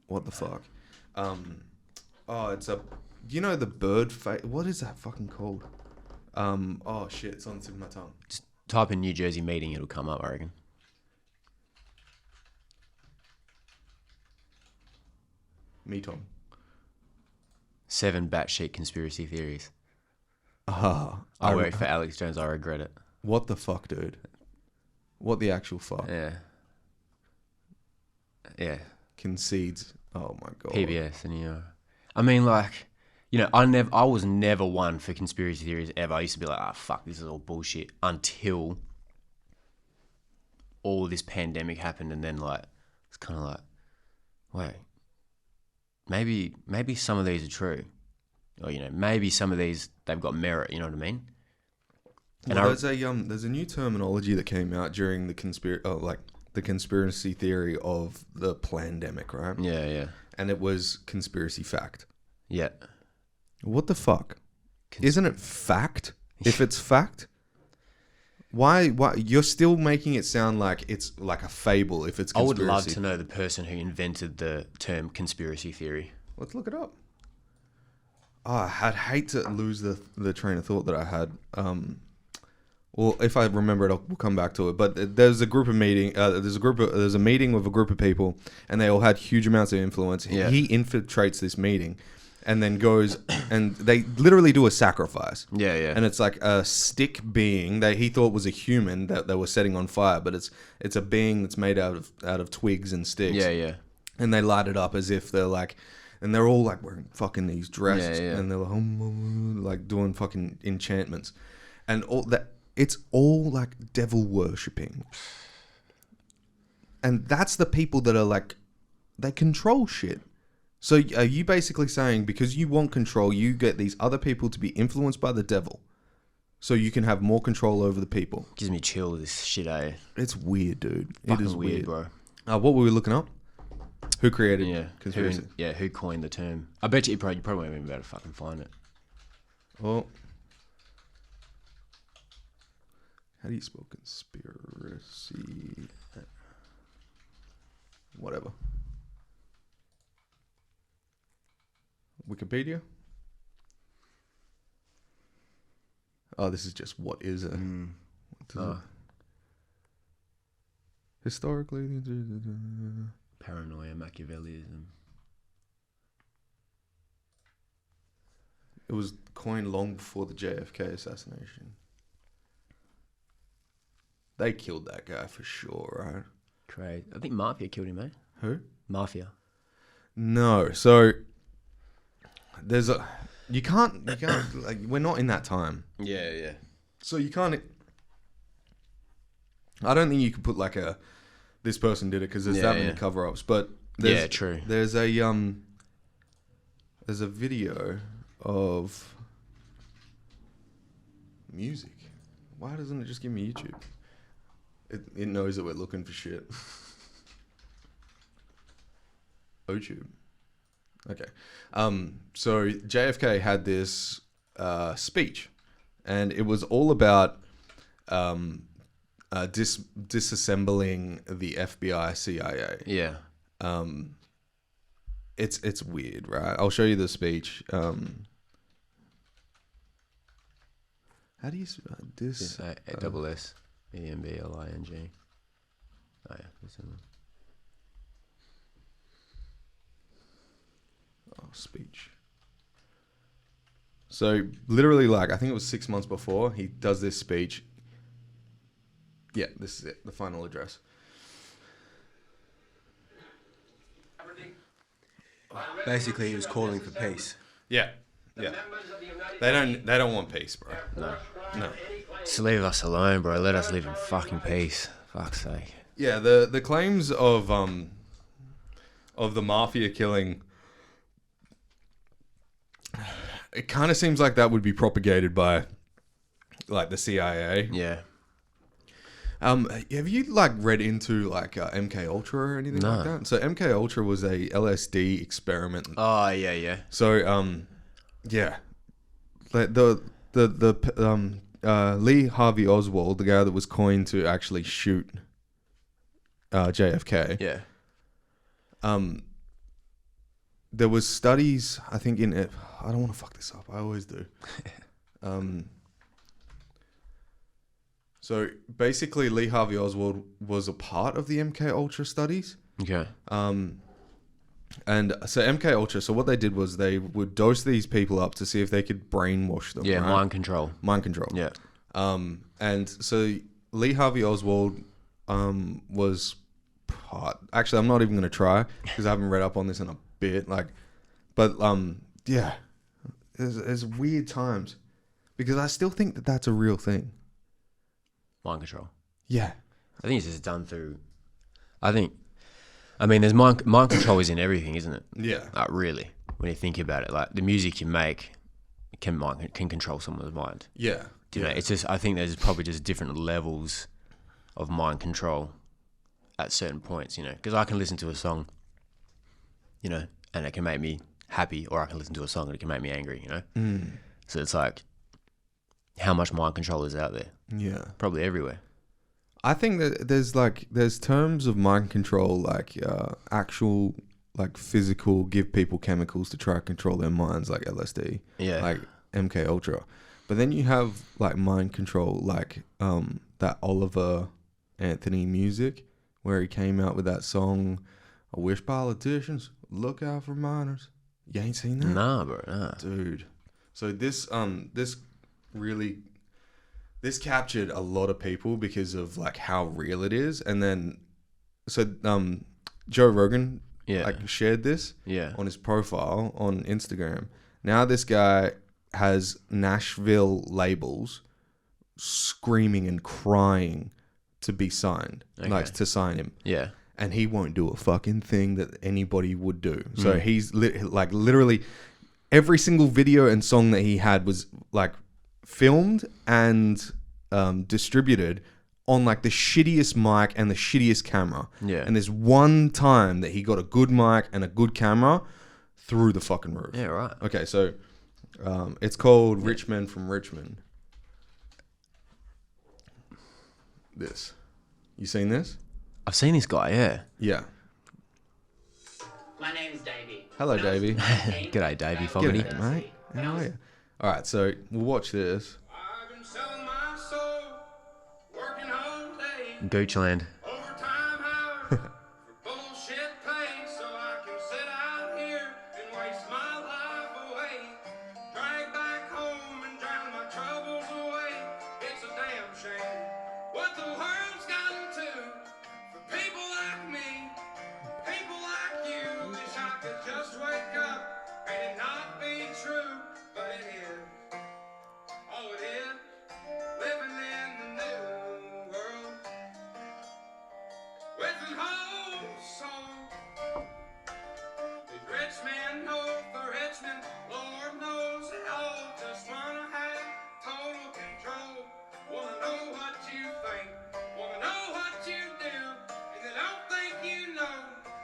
What the fuck? It's you know the bird face. What is that fucking called? Oh shit, it's on the tip of my tongue. Just type in New Jersey meeting, it'll come up, I reckon. Me, Tom. 7 batshit conspiracy theories. I work for Alex Jones. I regret it. What the fuck, dude? What the actual fuck? Yeah. Yeah. Concedes. Oh my god. PBS and I mean, like, you know, I was never one for conspiracy theories ever. I used to be like, fuck, this is all bullshit, until all this pandemic happened, and then like it's kind of like, wait. Maybe some of these are true, or maybe some of these they've got merit. You know what I mean? And there's a new terminology that came out during the conspiracy theory of the plandemic, right? Yeah, yeah. And it was conspiracy fact. Yeah. What the fuck? Isn't it fact? If it's fact, why you're still making it sound like it's like a fable if it's conspiracy? I would love to know the person who invented the term conspiracy theory. Let's look it up. Oh, I'd hate to lose the train of thought that I had. Well, if I remember it, we'll come back to it. But there's a group of meeting. There's a meeting with a group of people, and they all had huge amounts of influence. Yeah. He infiltrates this meeting, and then goes and they literally do a sacrifice. Yeah, yeah. And it's like a stick being that he thought was a human that they were setting on fire, but it's a being that's made out of twigs and sticks. Yeah, yeah. And they light it up as if they're like, and they're all like wearing fucking these dresses, and they're like doing fucking enchantments, and all that. It's all like devil worshipping, and that's the people that are like, they control shit. So are you basically saying because you want control, you get these other people to be influenced by the devil, so you can have more control over the people? Gives me chills, this shit, eh? It's weird, dude. Fucking it is weird, bro. What were we looking up? Who created conspiracy? Who coined the term? I bet you probably won't even be able to fucking find it. Well, how do you spell conspiracy? Whatever. Wikipedia? Oh, this is just what is it? It? Historically... Paranoia, Machiavellism. It was coined long before the JFK assassination. They killed that guy for sure, right? Crazy. I think Mafia killed him, eh? Who? Mafia. No. So there's you can't like, we're not in that time. Yeah, yeah. So you can't. I don't think you could put like this person did it because there's that many cover-ups. But true. There's a video of music. Why doesn't it just give me YouTube? It knows that we're looking for shit. YouTube. Okay. So JFK had this speech, and it was all about disassembling the FBI, CIA. Yeah. It's weird, right? I'll show you the speech. How do you this? Double S EMBLING. Oh yeah. Speech. So literally, like, I think it was 6 months before he does this speech. Yeah, this is it. The final address. Basically, he was calling for peace. Yeah, yeah. They don't want peace, bro. No. Just leave us alone, bro. Let us live in fucking peace. Fuck's sake. Yeah, the claims of the mafia killing. It kind of seems like that would be propagated by, like, the CIA. Yeah. Have you like read into like MK Ultra or anything like that? So MK Ultra was a LSD experiment. Oh yeah. So yeah, like the Lee Harvey Oswald, the guy that was coined to actually shoot JFK. Yeah. There was studies, I think in it. I don't want to fuck this up. I always do. So basically, Lee Harvey Oswald was a part of the MK Ultra studies. Okay. And so MK Ultra. So what they did was they would dose these people up to see if they could brainwash them. Yeah, right? mind control. Mind control. Yeah. And so Lee Harvey Oswald was part. Actually, I'm not even going to try because I haven't read up on this in a bit. Yeah, there's weird times because I still think that that's a real thing. Mind control. Yeah. I think it's just done through. There's mind control is in everything, isn't it? Yeah. Like, really, when you think about it, like the music you make can control someone's mind. Yeah. Do you know? It's just, I think there's probably just different levels of mind control at certain points, you know, because I can listen to a song, you know, and it can make me happy, or I can listen to a song and it can make me angry, you know? So it's like, how much mind control is out there? Yeah. Probably everywhere. I think that there's terms of mind control, like actual, like physical, give people chemicals to try to control their minds, like LSD, like MK Ultra. But then you have like mind control, like that Oliver Anthony music, where he came out with that song, "I wish politicians look out for minors." You ain't seen that? Nah, bro, nah. Dude. So this captured a lot of people because of like how real it is. And then so Joe Rogan like shared this on his profile on Instagram. Now this guy has Nashville labels screaming and crying to be signed, like to sign him. Yeah. And he won't do a fucking thing that anybody would do. So he's like literally every single video and song that he had was like filmed and distributed on like the shittiest mic and the shittiest camera. Yeah. And there's one time that he got a good mic and a good camera through the fucking roof. Yeah, right. Okay, so it's called Rich Men from Richmond. This. You seen this? I've seen this guy, yeah. Yeah. My name is Davey. Hello, Davey. G'day, Davey Fogarty. G'day, mate. How are you? All right, so we'll watch this. I've been selling my soul, working all day, Goochland. overtime hours for bullshit pay, so I can sit out here and waste my life away, drag back home and drown my troubles away. It's a damn shame what the world's gotten to for people like me, people like you. Wish I could just wake up and it not be true, but it is. Oh, it is. Living in the new world with an whole soul. These rich men know the rich men, Lord knows they all just wanna have total control. Wanna know what you think, wanna know what you do, and they don't think you know,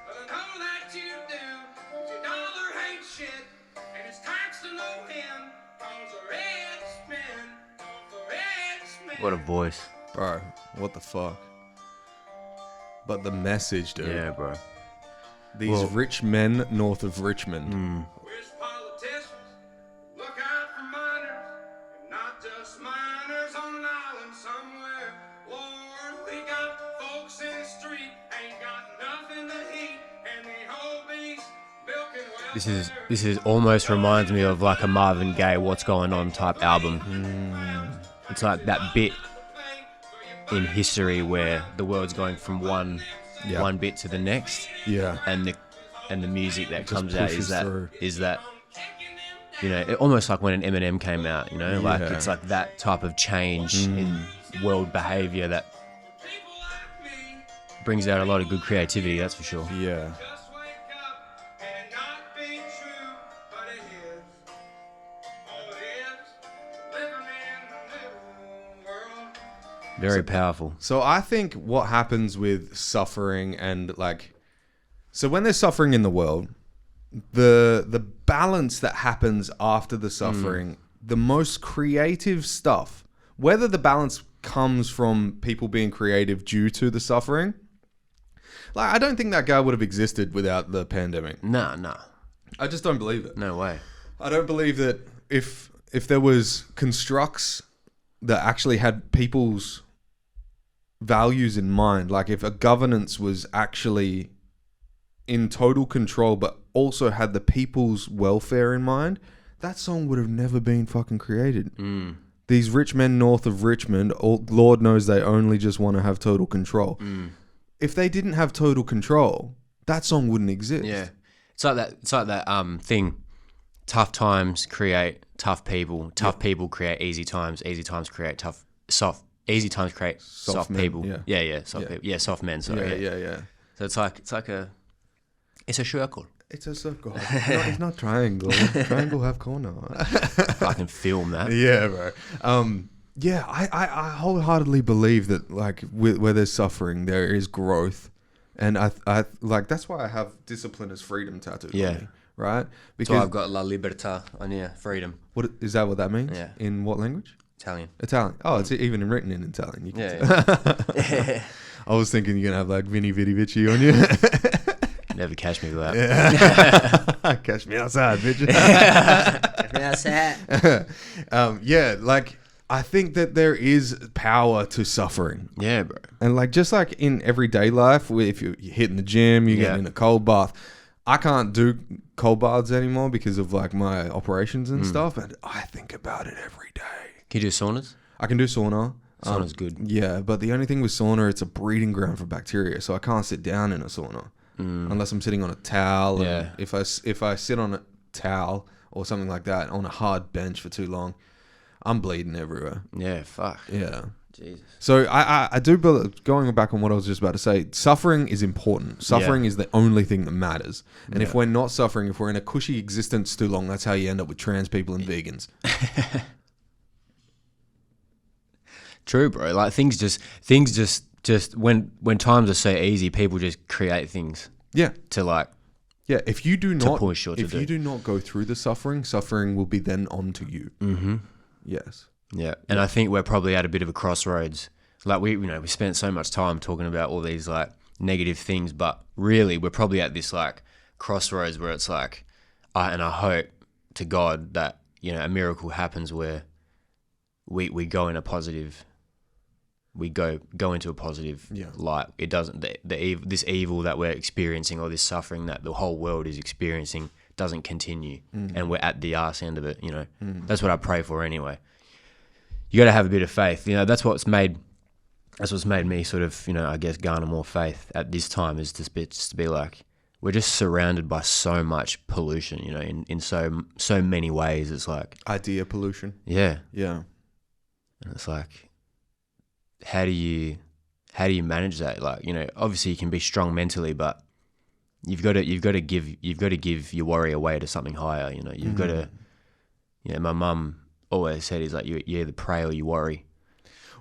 but I know that you do. 'Cause your dollar ain't shit, and it's taxed to no end. 'Cause the rich men, the rich men. What a voice. Bro, what the fuck? But the message, dude. Yeah, bro. These rich men north of Richmond. Wish politicians look out for minors, and not just minors on an island somewhere. Lord, we got folks in the street, ain't got nothing to eat, and the whole beast milking welfare. This is almost reminds me of like a Marvin Gaye "What's Going On" type album. It's like that bit in history where the world's going from one bit to the next, and the music that comes out pushes through. is that you know, almost like when an Eminem came out, you know, like it's like that type of change in world behavior that brings out a lot of good creativity, that's for sure. Yeah. Just wake up and it not be true, but it is. Oh, it is. Living in the new world. Very powerful. So I think what happens with suffering and like, so when there's suffering in the world, the balance that happens after the suffering, the most creative stuff, whether the balance comes from people being creative due to the suffering, like I don't think that guy would have existed without the pandemic. Nah. I just don't believe it. No way. I don't believe that if there was constructs that actually had people's values in mind, like if a governance was actually in total control but also had the people's welfare in mind, that song would have never been fucking created. These rich men north of Richmond, Lord knows they only just want to have total control. If they didn't have total control, that song wouldn't exist. Yeah. It's like that thing. Tough times create tough people. Tough people create easy times. Easy times create easy times create soft men, people. yeah. Soft people. Yeah, soft men, sorry. Yeah. So it's like a circle. It's a circle. It's not triangle. Triangle have corner. I can film that. Yeah, bro. I wholeheartedly believe that like where there's suffering, there is growth, and I like that's why I have discipline as freedom tattooed on me, right? So I've got la libertà on here, freedom. What is that? What that means? Yeah. In what language? Italian. Italian. Oh, it's even written in Italian. You can Yeah. I was thinking you're gonna have like Vini Vidi Vici on you. Never catch me with that. Catch me outside, bitch. That's Yeah, like I think that there is power to suffering. Yeah, bro. And like just like in everyday life, if you're hitting the gym, you're getting in a cold bath. I can't do cold baths anymore because of like my operations and stuff, and I think about it every day. Can you do saunas? I can do sauna. Sauna's good. Yeah, but the only thing with sauna, it's a breeding ground for bacteria, so I can't sit down in a sauna unless I'm sitting on a towel. Yeah. And if I sit on a towel or something like that on a hard bench for too long, I'm bleeding everywhere. Yeah, fuck. Yeah. Jesus. So I do believe, going back on what I was just about to say, suffering is important. Suffering is the only thing that matters. And if we're not suffering, if we're in a cushy existence too long, that's how you end up with trans people and vegans. True, bro. Like things just when times are so easy, people just create things Yeah. to like. Yeah, if you do not push or to if do. you do not go through the suffering will be then on to you. Mm-hmm. Yes. Yeah, and I think we're probably at a bit of a crossroads. Like we spent so much time talking about all these like negative things, but really we're probably at this like crossroads where it's like, and I hope to God that a miracle happens where we go in a positive, we go into a positive light. It doesn't this evil that we're experiencing or this suffering that the whole world is experiencing doesn't continue, and we're at the arse end of it. That's what I pray for anyway. You got to have a bit of faith. That's what's made me sort of, I guess, garner more faith at this time is just to be like, we're just surrounded by so much pollution, in so many ways. It's like Idea pollution. Yeah. Yeah. And it's like, how do you manage that? Like, obviously you can be strong mentally, but you've got to give your worry away to something higher. You've got to, my mum always said, he's like, you either pray or you worry.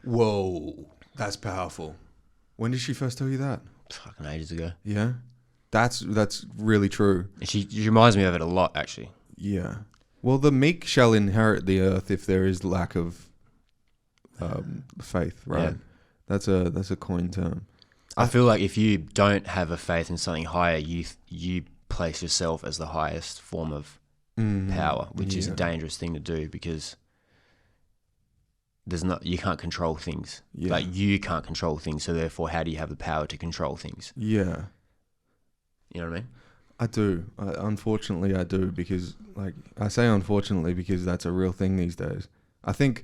Whoa, that's powerful. When did she first tell you that? Fucking ages ago. Yeah, that's really true. And she reminds me of it a lot, actually. Yeah. Well, the meek shall inherit the earth if there is lack of faith, right? Yeah. That's a coined term. I feel like if you don't have a faith in something higher, you place yourself as the highest form of power, which is a dangerous thing to do because you can't control things. Yeah. Like you can't control things, so therefore how do you have the power to control things? Yeah. You know what I mean? I do. Unfortunately, I do because, like, I say unfortunately because that's a real thing these days. I think,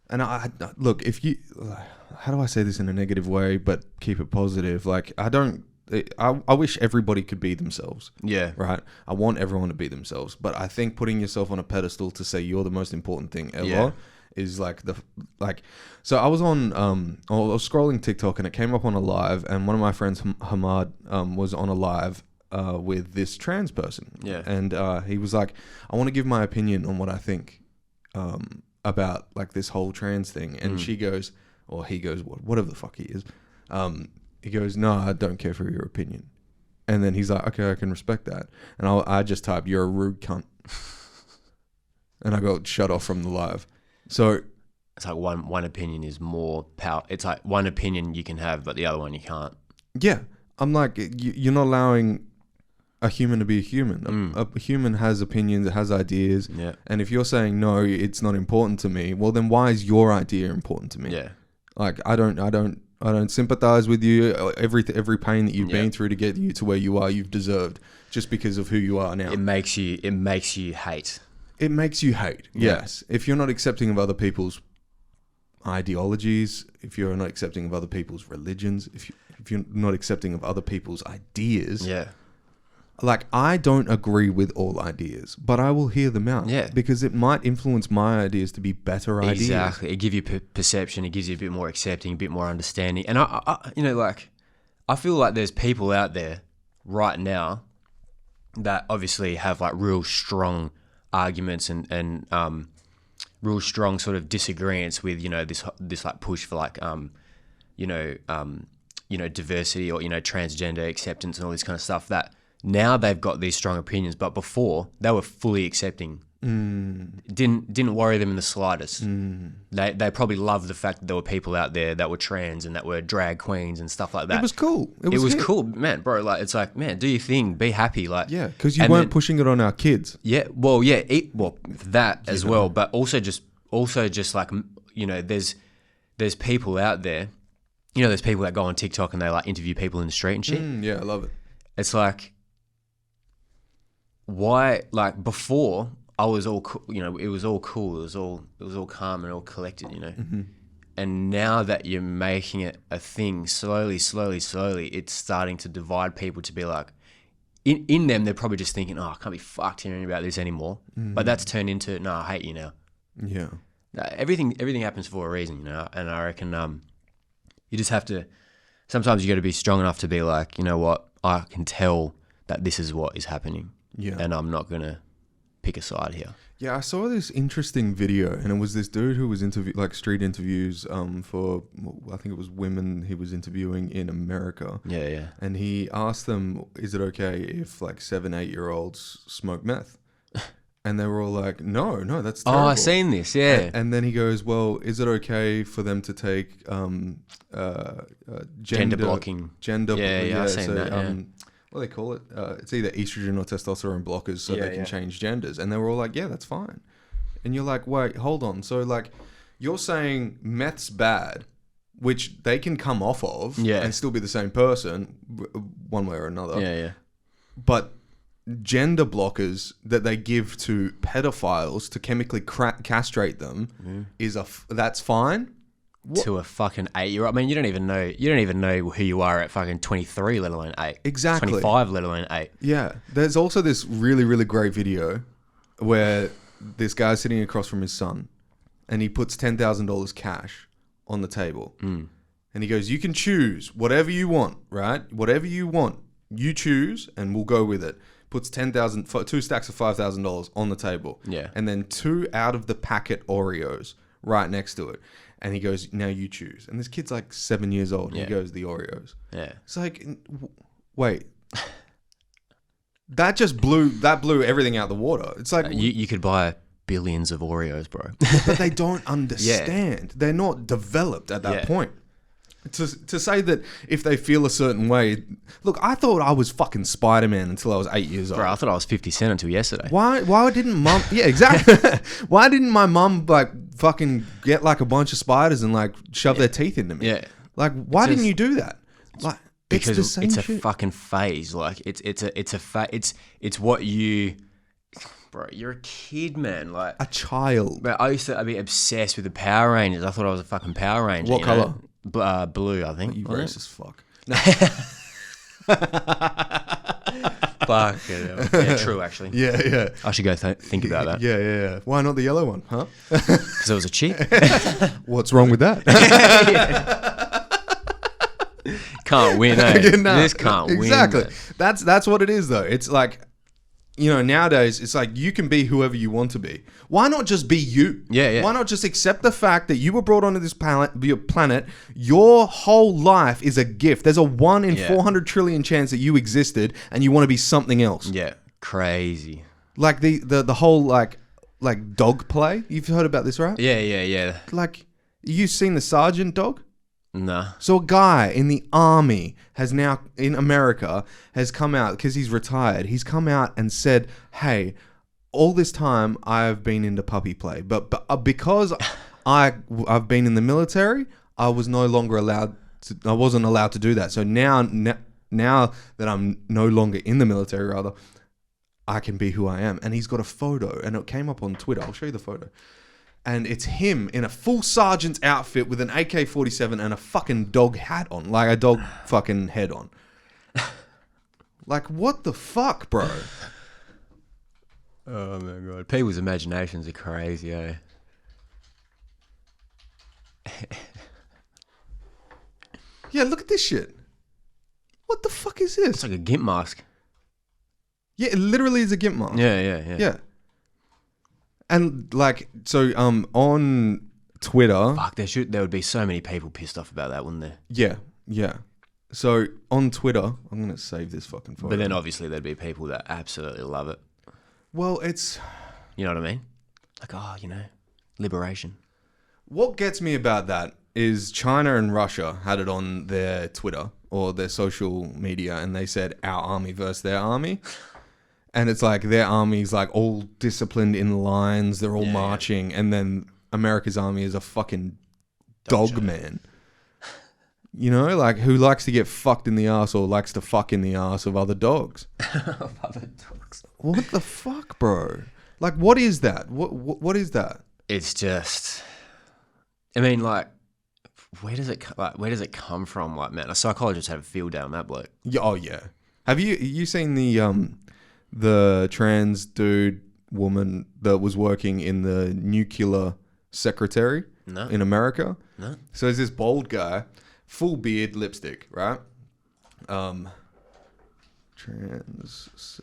and I look, if you, how do I say this in a negative way but keep it positive? Like, I wish everybody could be themselves. Yeah. Right? I want everyone to be themselves. But I think putting yourself on a pedestal to say you're the most important thing ever is so I was I was scrolling TikTok and it came up on a live, and one of my friends, Hamad, was on a live with this trans person. Yeah. And he was like, I want to give my opinion on what I think about like this whole trans thing. And she goes, or he goes, whatever the fuck he is. He goes, no, I don't care for your opinion. And then he's like, okay, I can respect that. And I just typed, you're a rude cunt. And I got shut off from the live. So it's like one opinion is more power. It's like one opinion you can have, but the other one you can't. Yeah. I'm like, you're not allowing a human to be a human. A human has opinions, it has ideas. Yeah. And And if you're saying, no, it's not important to me, well, then why is your idea important to me? yeah. Like, I don't sympathize with you. Every pain that you've been through to get you to where you are, you've deserved just because of who you are now. It makes you hate. It makes you hate. Yes. If you're not accepting of other people's ideologies, if you're not accepting of other people's religions, if you're not accepting of other people's ideas. Yeah. Like, I don't agree with all ideas, but I will hear them out. Yeah. Because it might influence my ideas to be better ideas. Exactly. It gives you perception. It gives you a bit more accepting, a bit more understanding. And I feel like there's people out there right now that obviously have like real strong arguments and real strong sort of disagreements with, this like push for like, diversity or, transgender acceptance and all this kind of stuff that now they've got these strong opinions, but before they were fully accepting. Didn't worry them in the slightest. They probably loved the fact that there were people out there that were trans and that were drag queens and stuff like that. It was cool. It was hip. cool, man, bro. Like, it's like, man, do your thing, be happy, like. Yeah, because you weren't pushing it on our kids. Yeah, that as well, but also just like, you know, there's people out there, you know, there's people that go on TikTok and they like interview people in the street and shit. Yeah, I love it. It's like, why? Like before, I was all, you know, it was all cool, it was all calm and all collected, you know. And now that you're making it a thing, slowly, it's starting to divide people to be like, in them, they're probably just thinking, oh, I can't be fucked hearing about this anymore. But that's turned into, no, I hate you now. Yeah. Everything happens for a reason, you know. And I reckon you just have to, sometimes you got to be strong enough to be like, you know what, I can tell that this is what is happening. Yeah. And I'm not going to pick a side here. Yeah, I saw this interesting video, and it was this dude who was street interviews for, I think it was women he was interviewing in America. Yeah. And he asked them, is it okay if like 7-8-year-olds smoke meth? And they were all like, no, that's terrible. Oh, I've seen this, yeah. And then he goes, well, is it okay for them to take gender blocking? Yeah, I've seen that, what do they call it? It's either estrogen or testosterone blockers, so they can change genders. And they were all like, yeah, that's fine. And you're like, wait, hold on. So like, you're saying meth's bad, which they can come off of and still be the same person, one way or another. Yeah. But gender blockers that they give to pedophiles to chemically castrate them that's fine. What? To a fucking 8-year-old. I mean, you don't even know who you are at fucking 23, let alone 8. Exactly. 25, let alone 8. Yeah. There's also this really, really great video where this guy's sitting across from his son and he puts $10,000 cash on the table. And he goes, you can choose whatever you want, right? Whatever you want, you choose and we'll go with it. Puts 2 stacks of $5,000 on the table. Yeah. And then 2 out of the packet Oreos right next to it. And he goes, now you choose. And this kid's like 7 years old. And he goes, the Oreos. Yeah. It's like, wait. That blew everything out the water. It's like... You could buy billions of Oreos, bro. But they don't understand. Yeah. They're not developed at that point. To say that if they feel a certain way... Look, I thought I was fucking Spider-Man until I was 8 years old. Bro, I thought I was 50 Cent until yesterday. Why didn't mum... Yeah, exactly. Why didn't my mum, like, fucking get, like, a bunch of spiders and, like, shove their teeth into me? Yeah. Like, why didn't you do that? Like, because it's the same shit. A fucking phase. Like, it's what you... Bro, you're a kid, man. Like a child. Bro, I'd be obsessed with the Power Rangers. I thought I was a fucking Power Ranger. What colour? Blue, I think. You racist fuck. No. Fuck. Yeah, true, actually. Yeah. I should go think about that. Yeah. Why not the yellow one, huh? Because it was a chick. What's wrong with that? Can't win, eh? No, this can't win. Exactly. That's what it is, though. It's like... You know, nowadays, it's like you can be whoever you want to be. Why not just be you? Yeah. Why not just accept the fact that you were brought onto this planet? Your whole life is a gift. There's a 1 in 400 trillion chance that you existed and you want to be something else. Yeah, crazy. Like the whole like dog play. You've heard about this, right? Yeah. Like, you seen the sergeant dog? Nah. So a guy in the army in America has come out because he's retired. He's come out and said, "Hey, all this time I've been into puppy play, but because I've been in the military, I wasn't allowed to do that. So now that I'm no longer in the military, rather, I can be who I am." And he's got a photo, and it came up on Twitter. I'll show you the photo. And it's him in a full sergeant's outfit with an AK-47 and a fucking dog hat on. Like a dog fucking head on. Like, what the fuck, bro? Oh, my God. People's imaginations are crazy, eh? Yeah, look at this shit. What the fuck is this? It's like a GIMP mask. Yeah, it literally is a GIMP mask. Yeah. And like, so on Twitter, fuck, there would be so many people pissed off about that, wouldn't there? Yeah. So on Twitter, I'm going to save this fucking photo. But then obviously there'd be people that absolutely love it. Well, it's... You know what I mean? Like, oh, liberation. What gets me about that is China and Russia had it on their Twitter or their social media, and they said our army versus their army. And it's like their army's like all disciplined in lines, they're all marching, and then America's army is a fucking dog man. You know, like who likes to get fucked in the ass or likes to fuck in the ass of other dogs. Of other dogs. What the fuck, bro? Like, what is that? What is that? It's just, I mean, like, where does it come from? Like, man, a psychologist had a field day on that bloke. Yeah, oh yeah. Have you seen the trans woman that was working in the nuclear secretary in America? No. So there's this bald guy, full beard, lipstick, right? Trans.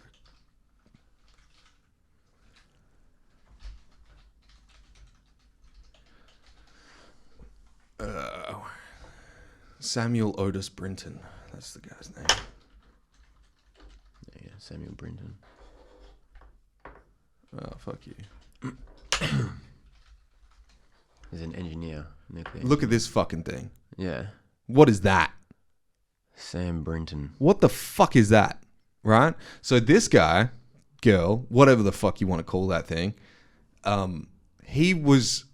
Samuel Otis Brinton. That's the guy's name. Yeah, Samuel Brinton. Oh, fuck you. He's an engineer. Nuclear Look at this fucking thing. Yeah. What is that? Sam Brinton. What the fuck is that? Right? So this guy, girl, whatever the fuck you want to call that thing, he's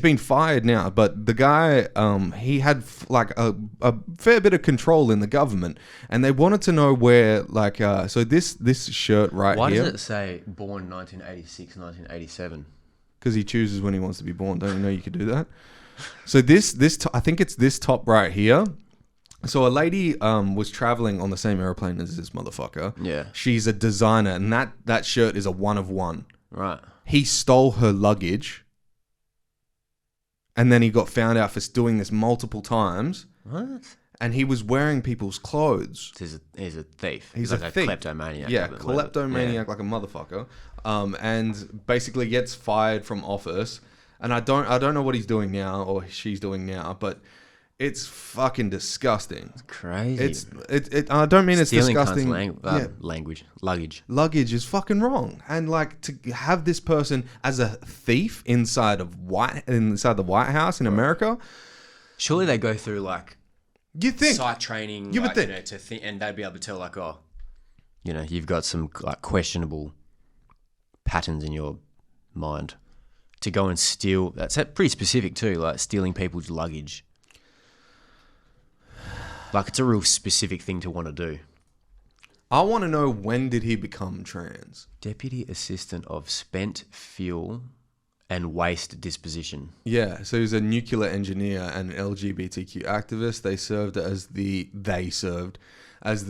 been fired now, but the guy, he had like a fair bit of control in the government, and they wanted to know where, like, so this shirt right Why here. Why does it say born 1986, 1987? Because he chooses when he wants to be born. Don't you know you could do that? So I think it's this top right here. So a lady was traveling on the same airplane as this motherfucker. Yeah. She's a designer, and that shirt is a one of one. Right. He stole her luggage, and then he got found out for doing this multiple times. What? And he was wearing people's clothes. He's a thief. He's like a thief. Kleptomaniac. Yeah, kleptomaniac like a motherfucker. And basically gets fired from office. And I don't know what he's doing now or she's doing now, but it's fucking disgusting. It's crazy. I don't mean Stealing it's disgusting. Luggage. Luggage is fucking wrong. And like to have this person as a thief inside the White House in America. Surely they go through like you think site training. You would think. To think, and they'd be able to tell like, oh, you've got some like questionable patterns in your mind. To go and steal, that's pretty specific too, like stealing people's luggage. Like it's a real specific thing to want to do. I want to know, when did he become trans? Deputy Assistant of Spent Fuel and Waste Disposition. Yeah, so he was a nuclear engineer and an LGBTQ activist. They served as the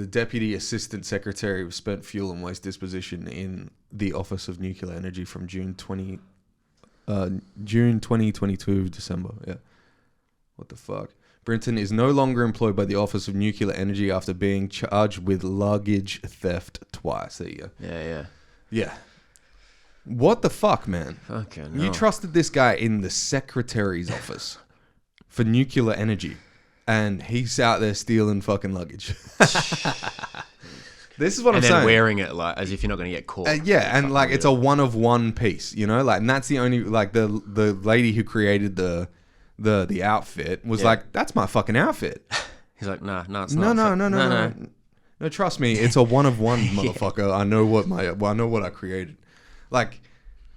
Deputy Assistant Secretary of Spent Fuel and Waste Disposition in the Office of Nuclear Energy from June 2022 December. Yeah. What the fuck? Brinton is no longer employed by the Office of Nuclear Energy after being charged with luggage theft twice. There you go. Yeah. What the fuck, man? Fucking no. You trusted this guy in the secretary's office for nuclear energy, and he's out there stealing fucking luggage. This is what I'm saying. And then wearing it like as if you're not going to get caught. Yeah, and like it's a one of one piece, like, and that's the only, like the lady who created the outfit was like, that's my fucking outfit. He's like, nah, it's not. No, trust me, it's a one of one, motherfucker. I know what I created. Like,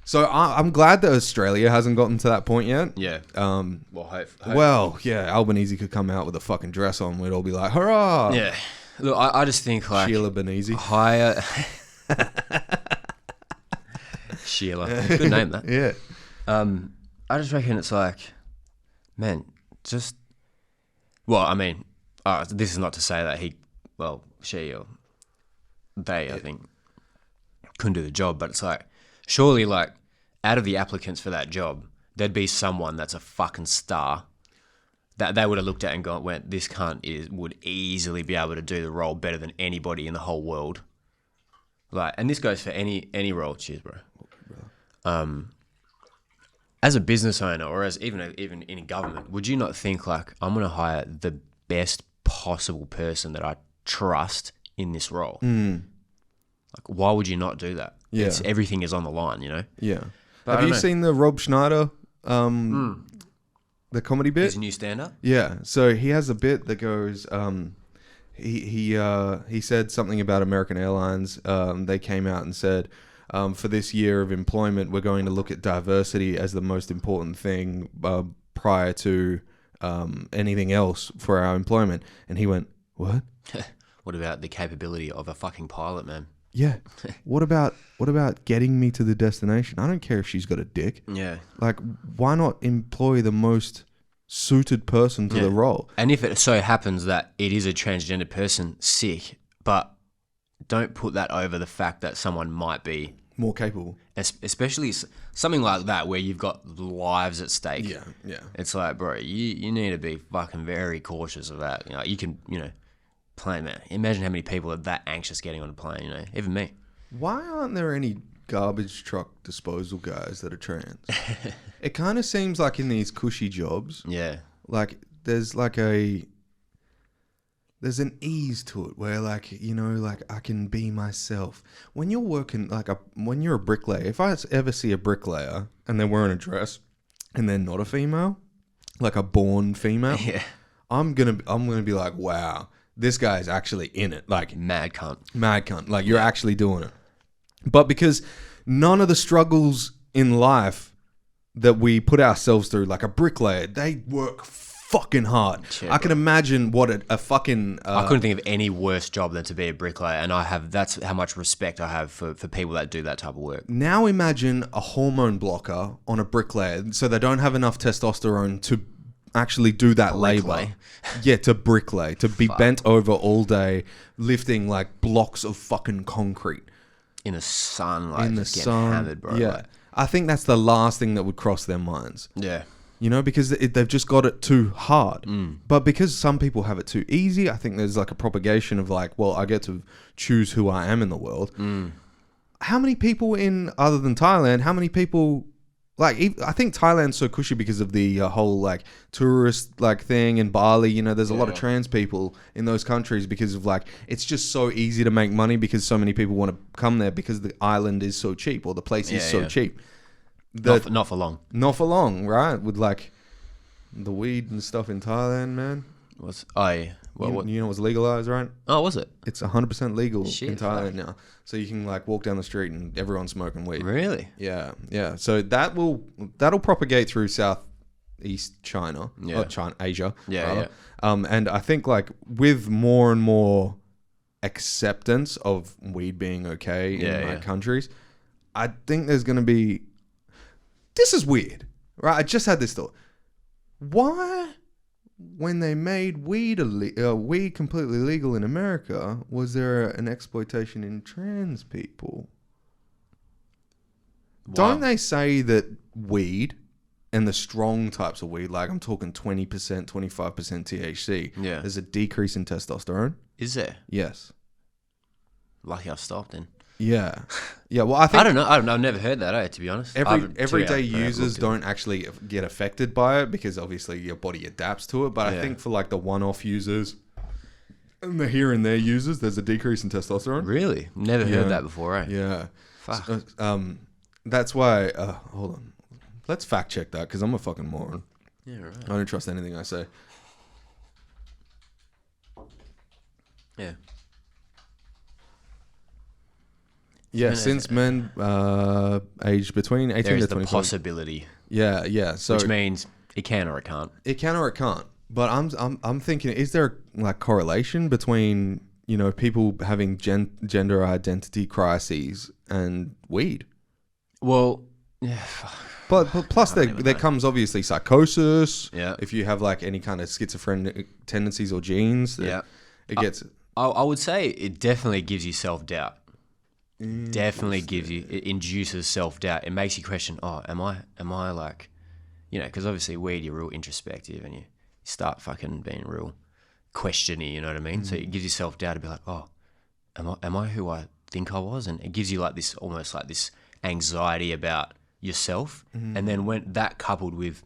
so I'm glad that Australia hasn't gotten to that point yet. Yeah. Well, yeah, Albanese could come out with a fucking dress on. We'd all be like, hurrah! Yeah. Look, I just think like Sheila Benese. Higher. Sheila. Good name, that. Yeah. I just reckon it's like, man, just. Well, I mean, this is not to say that she or they, I think, couldn't do the job, but it's like, surely, like, out of the applicants for that job, there'd be someone that's a fucking star that they would have looked at and went, this cunt would easily be able to do the role better than anybody in the whole world. Like, and this goes for any role. Cheers, bro. As a business owner, or as even in government, would you not think like, I'm going to hire best possible person that I trust in this role. Like, why would you not do that? Yeah. Everything is on the line, you know? Yeah. But I Have don't you know. seen the Rob Schneider, the comedy bit? His new stand-up? Yeah. So he has a bit that goes, he said something about American Airlines. They came out and said, for this year of employment, we're going to look at diversity as the most important thing prior to anything else for our employment. And he went, what? What about the capability of a fucking pilot, man? Yeah. What about getting me to the destination? I don't care if she's got a dick. Yeah. Like, why not employ the most suited person to the role? And if it so happens that it is a transgender person, sick, but don't put that over the fact that someone might be More capable. especially something like that where you've got lives at stake. Yeah, yeah. It's like, bro, you need to be fucking very cautious of that. You know, you can, plane, man. Imagine how many people are that anxious getting on a plane, even me. Why aren't there any garbage truck disposal guys that are trans? It kind of seems like in these cushy jobs, Yeah. like there's an ease to it where like I can be myself. When you're working when you're a bricklayer, if I ever see a bricklayer and they're wearing a dress and they're not a female, like a born female, Yeah. I'm gonna be like, wow, this guy's actually in it. Like Mad cunt. Like you're actually doing it. But because none of the struggles in life that we put ourselves through, like a bricklayer, they work fucking hard. Yeah, I can imagine what a fucking... I couldn't think of any worse job than to be a bricklayer, and that's how much respect I have for people that do that type of work. Now imagine a hormone blocker on a bricklayer, so they don't have enough testosterone to actually do that labor. Bricklay. Yeah, to bricklay, to be bent over all day, lifting like blocks of fucking concrete. In the sun, like In the just getting sun. hammered, bro. Yeah. Like, I think that's the last thing that would cross their minds. yeah. Because they've just got it too hard. But because some people have it too easy, I think there's like a propagation of like, well, I get to choose who I am in the world. How many people other than Thailand, how many people, like, I think Thailand's so cushy because of the whole like tourist like thing in Bali, there's a lot of trans people in those countries because of like, it's just so easy to make money because so many people want to come there because the island is so cheap or the place is so cheap. Not for long. Not for long, right? With like the weed and stuff in Thailand, man. You know what's legalized, right? Oh, was it? It's 100% legal Shit, in Thailand now. So you can like walk down the street and everyone's smoking weed. Really? Yeah, yeah. So that'll propagate through Southeast China, Asia. Yeah, rather. And I think like with more and more acceptance of weed being okay in countries, I think there's going to be. This is weird, right? I just had this thought. Why, when they made weed completely legal in America, was there an exploitation in trans people? Wow. Don't they say that weed and the strong types of weed, like I'm talking 20%, 25% THC, there's a decrease in testosterone? Is there? Yes. Lucky I stopped then. Yeah. Yeah, well, I think... I don't know. I've never heard that, to be honest. Everyday users don't actually get affected by it because obviously your body adapts to it. But I think for like the one-off users and the here and there users, there's a decrease in testosterone. Really? Never heard that before, eh? Yeah. Fuck. That's why... hold on. Let's fact check that because I'm a fucking moron. Yeah, right. I don't trust anything I say. Yeah. Yeah, since men aged between 18 There is to the 25. possibility, Yeah, yeah. So which means it can or it can't. it can or it can't. But I'm thinking, is there like correlation between people having gender identity crises and weed? Well, yeah. But plus there comes obviously psychosis. Yeah. If you have like any kind of schizophrenic tendencies or genes, Yeah. it gets. I would say it definitely gives you self-doubt. Definitely gives you, it induces self-doubt. It makes you question, am I like, because obviously weed, you're real introspective and you start fucking being real questiony, you know what I mean? So it gives you self-doubt to be like, am I who I think I was? And it gives you like this, almost like this anxiety about yourself. And then when that coupled with,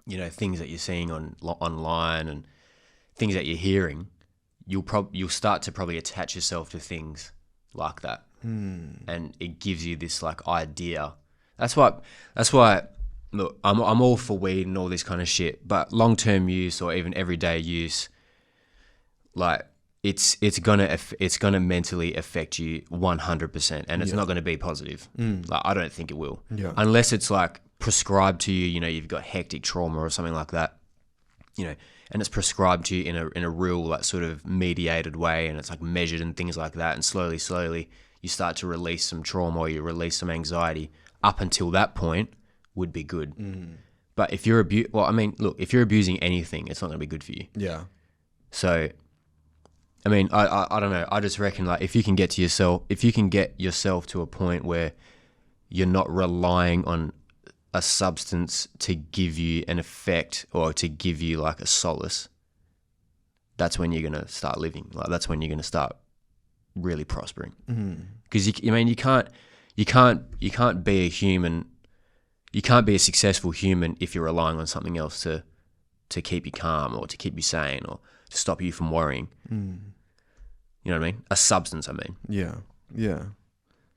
things that you're seeing online and things that you're hearing, you'll start to probably attach yourself to things like that, and it gives you this like idea. That's why. Look, I'm all for weed and all this kind of shit, but long-term use or even everyday use, like it's gonna mentally affect you 100%, and it's not gonna be positive. Like I don't think it will, unless it's like prescribed to you. You know, you've got hectic trauma or something like that. You know, and it's prescribed to you in a real like sort of mediated way, and it's like measured and things like that. And slowly, you start to release some trauma or you release some anxiety. Up until that point, would be good. But if you're if you're abusing anything, it's not going to be good for you. Yeah. So, I mean, I don't know. I just reckon like if you can get yourself to a point where you're not relying on a substance to give you an effect or to give you like a solace, that's when you're going to start living. Like that's when you're going to start really prospering. Because you can't be a human. You can't be a successful human if you're relying on something else to keep you calm or to keep you sane or to stop you from worrying. You know what I mean? A substance, I mean. Yeah.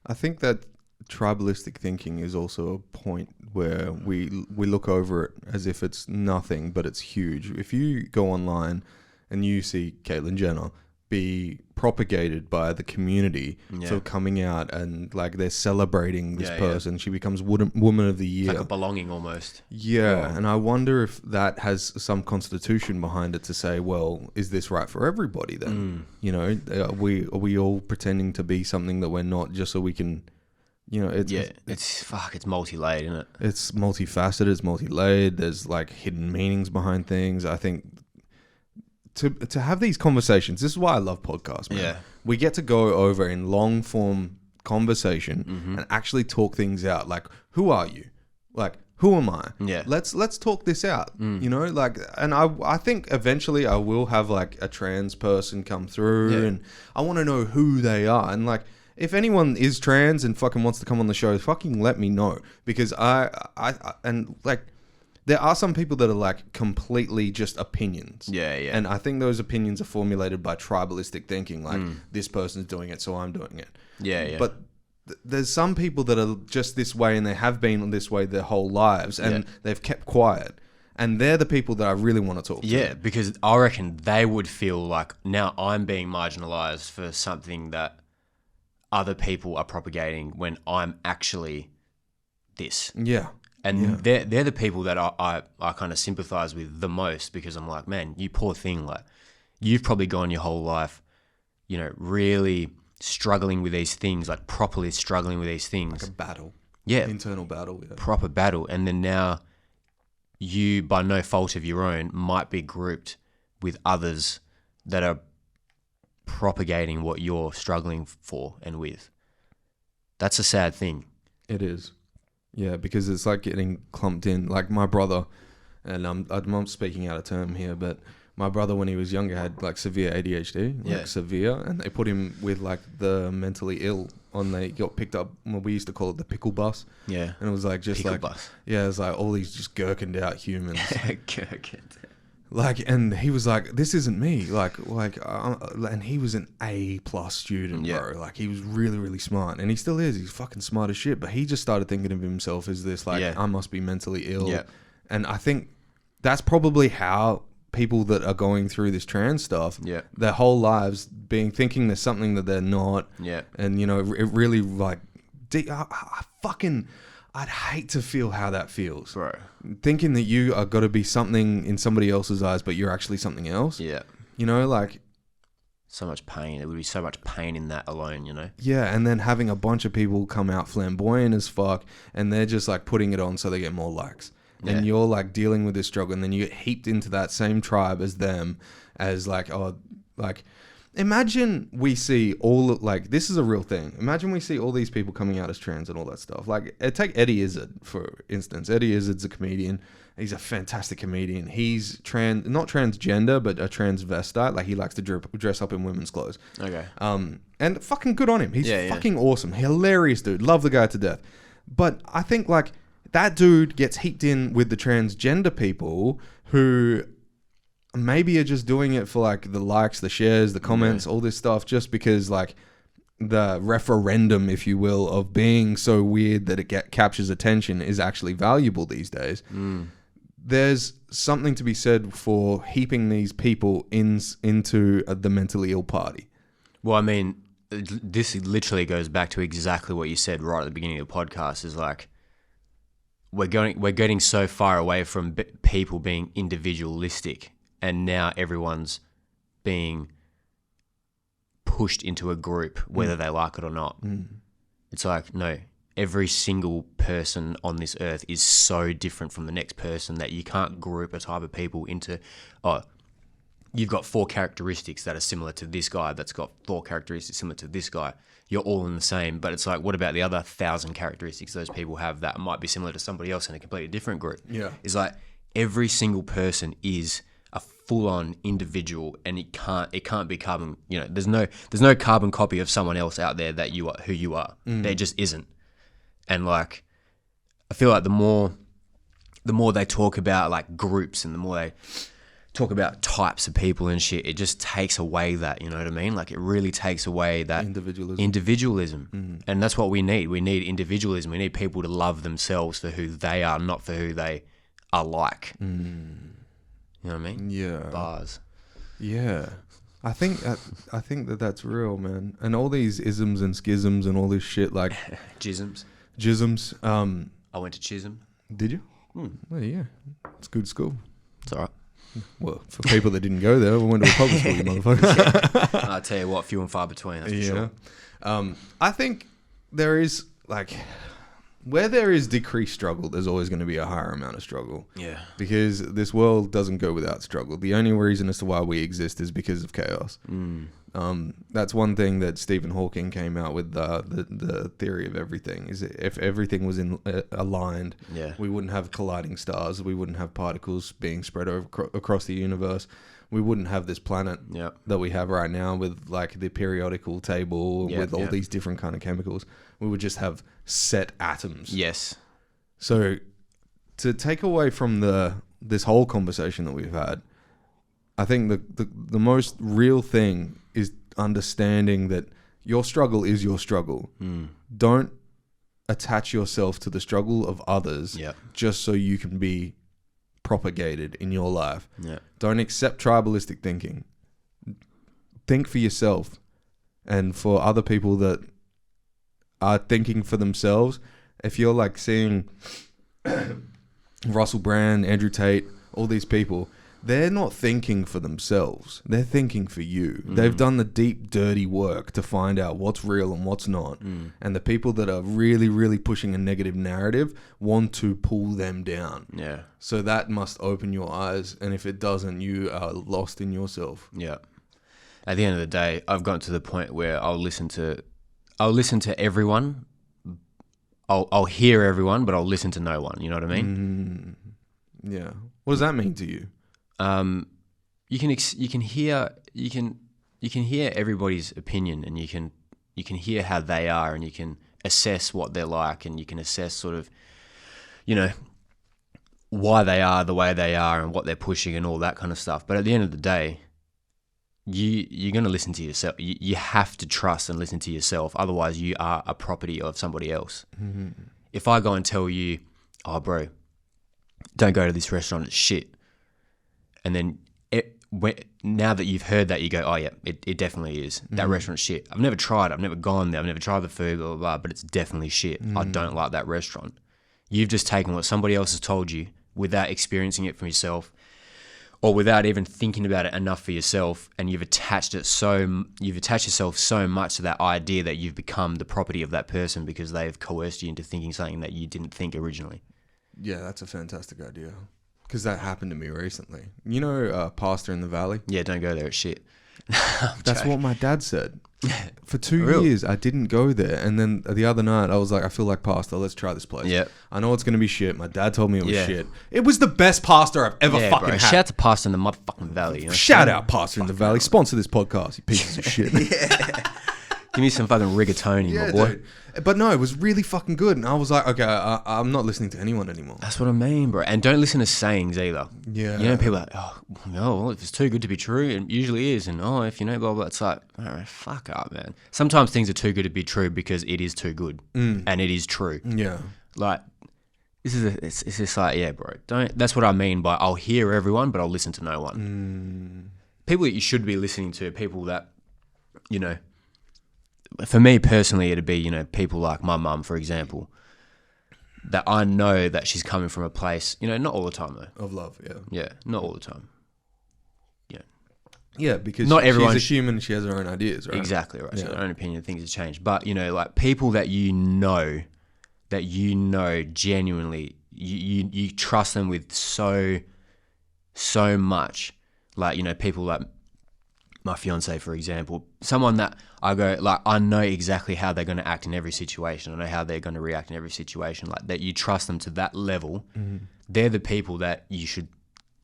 I think that tribalistic thinking is also a point where we look over it as if it's nothing, but it's huge. If you go online and you see Caitlyn Jenner be propagated by the community, so coming out and like they're celebrating this person, she becomes woman of the year, like a belonging almost. And I wonder if that has some constitution behind it to say, well, is this right for everybody then? You know, are we all pretending to be something that we're not just so we can, you know, it's multi-layered, isn't it? It's multifaceted, it's multi-layered, there's like hidden meanings behind things. I think to have these conversations, this is why I love podcasts, man. We get to go over in long form conversation and actually talk things out. Like, who are you? Like, who am I? Let's talk this out. You know, like, and I think eventually I will have like a trans person come through, and I want to know who they are. And like, if anyone is trans and fucking wants to come on the show, fucking let me know, because I like, there are some people that are like completely just opinions. And I think those opinions are formulated by tribalistic thinking. Like, this person's doing it, so I'm doing it. But there's some people that are just this way, and they have been this way their whole lives, and they've kept quiet. And they're the people that I really want to talk to. Yeah, because I reckon they would feel like, now I'm being marginalized for something that other people are propagating when I'm actually this. And they're the people that I kind of sympathize with the most, because I'm like, man, you poor thing. Like, you've probably gone your whole life, you know, really struggling with these things, like properly struggling with these things. Like a battle. Internal battle. Proper battle. And then now you, by no fault of your own, might be grouped with others that are propagating what you're struggling for and with. That's a sad thing. It is. Yeah, because it's like getting clumped in. Like my brother, and I'm speaking out of term here, but my brother, when he was younger, had like severe ADHD, like severe, and they put him with like the mentally ill. They got picked up. Well, we used to call it the pickle bus. And it was like just pickle bus. It was like all these just gherkined out humans. Like, and he was like, "This isn't me." And he was an A+ student, bro. Like, he was really, really smart, and he still is. He's fucking smart as shit. But he just started thinking of himself as this, like, I must be mentally ill. And I think that's probably how people that are going through this trans stuff, their whole lives thinking there's something that they're not. And you know, it really like, I'd hate to feel how that feels. Bro. Thinking that you are got to be something in somebody else's eyes, but you're actually something else. You know, like... So much pain. It would be so much pain in that alone, you know? And then having a bunch of people come out flamboyant as fuck, and they're just like putting it on so they get more likes. And you're like dealing with this struggle, and then you get heaped into that same tribe as them, as like, imagine we see this is a real thing. Imagine we see all these people coming out as trans and all that stuff. Like, take Eddie Izzard, for instance. Eddie Izzard's a comedian. He's a fantastic comedian. He's not transgender, but a transvestite. Like, he likes to dress up in women's clothes. And fucking good on him. He's fucking awesome. Hilarious dude. Love the guy to death. But I think, like, that dude gets heaped in with the transgender people who maybe you're just doing it for like the likes, the shares, the comments, all this stuff, just because like the referendum, if you will, of being so weird that it captures attention is actually valuable these days. There's something to be said for heaping these people into the mentally ill party. Well, I mean, this literally goes back to exactly what you said right at the beginning of the podcast. Is like we're getting so far away from people being individualistic, and now everyone's being pushed into a group, whether they like it or not. It's like, no, every single person on this earth is so different from the next person that you can't group a type of people into, you've got 4 characteristics that are similar to this guy that's got 4 characteristics similar to this guy. You're all in the same. But it's like, what about the other 1,000 characteristics those people have that might be similar to somebody else in a completely different group? Yeah. It's like every single person is a full-on individual, and it can't be carbon. You know, there's no carbon copy of someone else out there that you are who you are. There just isn't. And like, I feel like the more they talk about like groups, and the more they talk about types of people and shit, it just takes away that, you know what I mean? Like, it really takes away that individualism. And that's what we need. We need individualism. We need people to love themselves for who they are, not for who they are like. You know what I mean? Yeah. Bars. Yeah. I think that that's real, man. And all these isms and schisms and all this shit, like Jisms. I went to Chisholm. Did you? Oh, yeah. It's a good school. It's all right. Well, for people that didn't go there, we went to a public school, you motherfucker. I'll tell you what, few and far between, that's for sure. I think there is, like, where there is decreased struggle, there's always going to be a higher amount of struggle. Yeah. Because this world doesn't go without struggle. The only reason as to why we exist is because of chaos. That's one thing that Stephen Hawking came out with, the theory of everything, is if everything was aligned, we wouldn't have colliding stars, we wouldn't have particles being spread across the universe, we wouldn't have this planet that we have right now with like the periodical table with all these different kind of chemicals. We would just have set atoms. Yes. So to take away from this whole conversation that we've had, I think the most real thing is understanding that your struggle is your struggle. Don't attach yourself to the struggle of others just so you can be propagated in your life. Don't accept tribalistic thinking. Think for yourself, and for other people that are thinking for themselves. If you're like seeing Russell Brand, Andrew Tate, all these people, they're not thinking for themselves. They're thinking for you. They've done the deep, dirty work to find out what's real and what's not. And the people that are really, really pushing a negative narrative want to pull them down. Yeah. So that must open your eyes. And if it doesn't, you are lost in yourself. Yeah. At the end of the day, I've gotten to the point where I'll listen to everyone. I'll hear everyone, but I'll listen to no one. You know what I mean? Yeah. What does that mean to you? You can hear everybody's opinion, and you can hear how they are, and you can assess what they're like, and you can assess sort of, you know, why they are the way they are and what they're pushing and all that kind of stuff. But at the end of the day, you're going to listen to yourself. You have to trust and listen to yourself. Otherwise, you are a property of somebody else. If I go and tell you, oh, bro, don't go to this restaurant, it's shit. And then now that you've heard that, you go, oh, yeah, it definitely is. That restaurant's shit. I've never tried it. I've never gone there. I've never tried the food, blah, blah, blah, but it's definitely shit. I don't like that restaurant. You've just taken what somebody else has told you without experiencing it for yourself, or without even thinking about it enough for yourself, and you've attached yourself so much to that idea that you've become the property of that person because they've coerced you into thinking something that you didn't think originally. Yeah, that's a fantastic idea. Because that happened to me recently. You know, Pastor in the Valley? Yeah, don't go there, it's shit. That's what my dad said. For 2 years, I didn't go there. And then the other night, I was like, I feel like pasta. Let's try this place. Yeah. I know it's going to be shit. My dad told me it was shit. It was the best pasta I've ever fucking had. Shout out to Pasta in the motherfucking Valley. You know? Shout out Pasta in the Valley. Sponsor this podcast, you pieces of shit. Give me some fucking rigatoni, my boy. dude. But no, it was really fucking good. And I was like, okay, I'm not listening to anyone anymore. That's what I mean, bro. And don't listen to sayings either. Yeah. You know, people are like, oh, no, well, if it's too good to be true, it usually is. And, oh, if you know, blah, blah, it's like, all right, fuck up, man. Sometimes things are too good to be true because it is too good. And it is true. Yeah. Like, it's just like, yeah, bro. That's what I mean by I'll hear everyone, but I'll listen to no one. People that you should be listening to, people that, you know, for me personally, it'd be, you know, people like my mum, for example, that I know that she's coming from a place, you know, not all the time though. Of love, yeah. Yeah, not all the time. Yeah. Yeah, because Not everyone she's a human, she has her own ideas, right? Exactly right. Yeah. So her own opinion, things have changed. But, you know, like people that you know genuinely, you trust them with so much. Like, you know, people like my fiance, for example, someone that I go, like, I know exactly how they're going to act in every situation. I know how they're going to react in every situation. Like, that you trust them to that level. They're the people that you should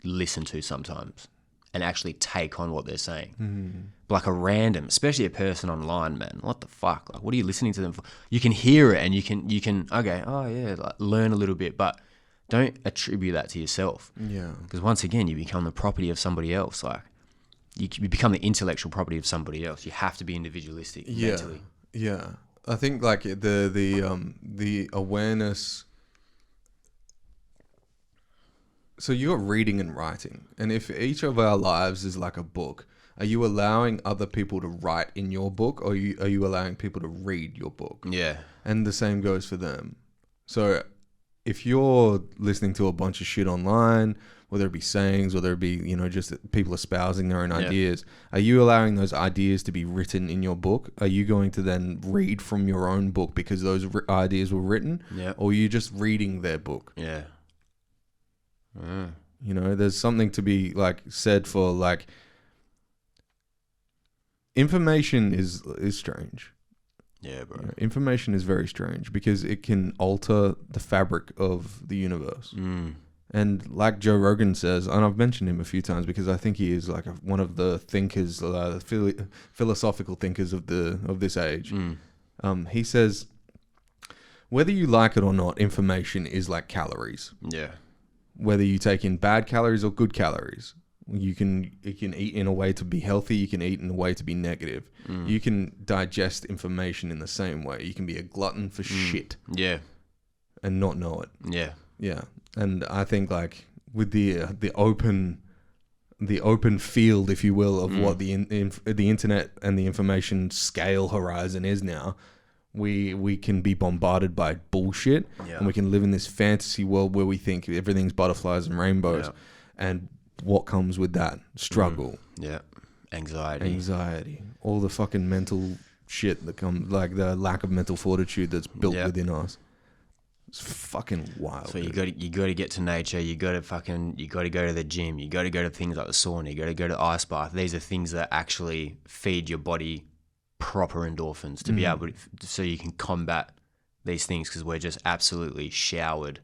listen to sometimes and actually take on what they're saying. Like a random, especially a person online, man. What the fuck? Like, what are you listening to them for? You can hear it and you can okay, oh yeah, like learn a little bit, but don't attribute that to yourself. Yeah. Because once again, you become the property of somebody else. Like, you become the intellectual property of somebody else. You have to be individualistic mentally. Yeah. I think like the awareness. So you got reading and writing, and if each of our lives is like a book, are you allowing other people to write in your book, or are you allowing people to read your book? Yeah. And the same goes for them. So if you're listening to a bunch of shit online, whether it be sayings, whether it be, you know, just people espousing their own ideas, are you allowing those ideas to be written in your book? Are you going to then read from your own book because those ideas were written? Yeah. Or are you just reading their book? Yeah. You know, there's something to be like said for like information is strange. Yeah, bro. You know, information is very strange because it can alter the fabric of the universe. And like Joe Rogan says, and I've mentioned him a few times because I think he is like one of the thinkers, philosophical thinkers of this age. He says, whether you like it or not, information is like calories. Yeah. Whether you take in bad calories or good calories, you can eat in a way to be healthy. You can eat in a way to be negative. You can digest information in the same way. You can be a glutton for shit. Yeah. And not know it. Yeah. Yeah. And I think like with the open field, if you will, of what the internet and the information scale horizon is now, we can be bombarded by bullshit, and we can live in this fantasy world where we think everything's butterflies and rainbows, and what comes with that? Struggle, anxiety, all the fucking mental shit that comes, like the lack of mental fortitude that's built within us. It's fucking wild. So you got to get to nature. You got to go to the gym. You got to go to things like the sauna. You got to go to the ice bath. These are things that actually feed your body proper endorphins to be able to, so you can combat these things, because we're just absolutely showered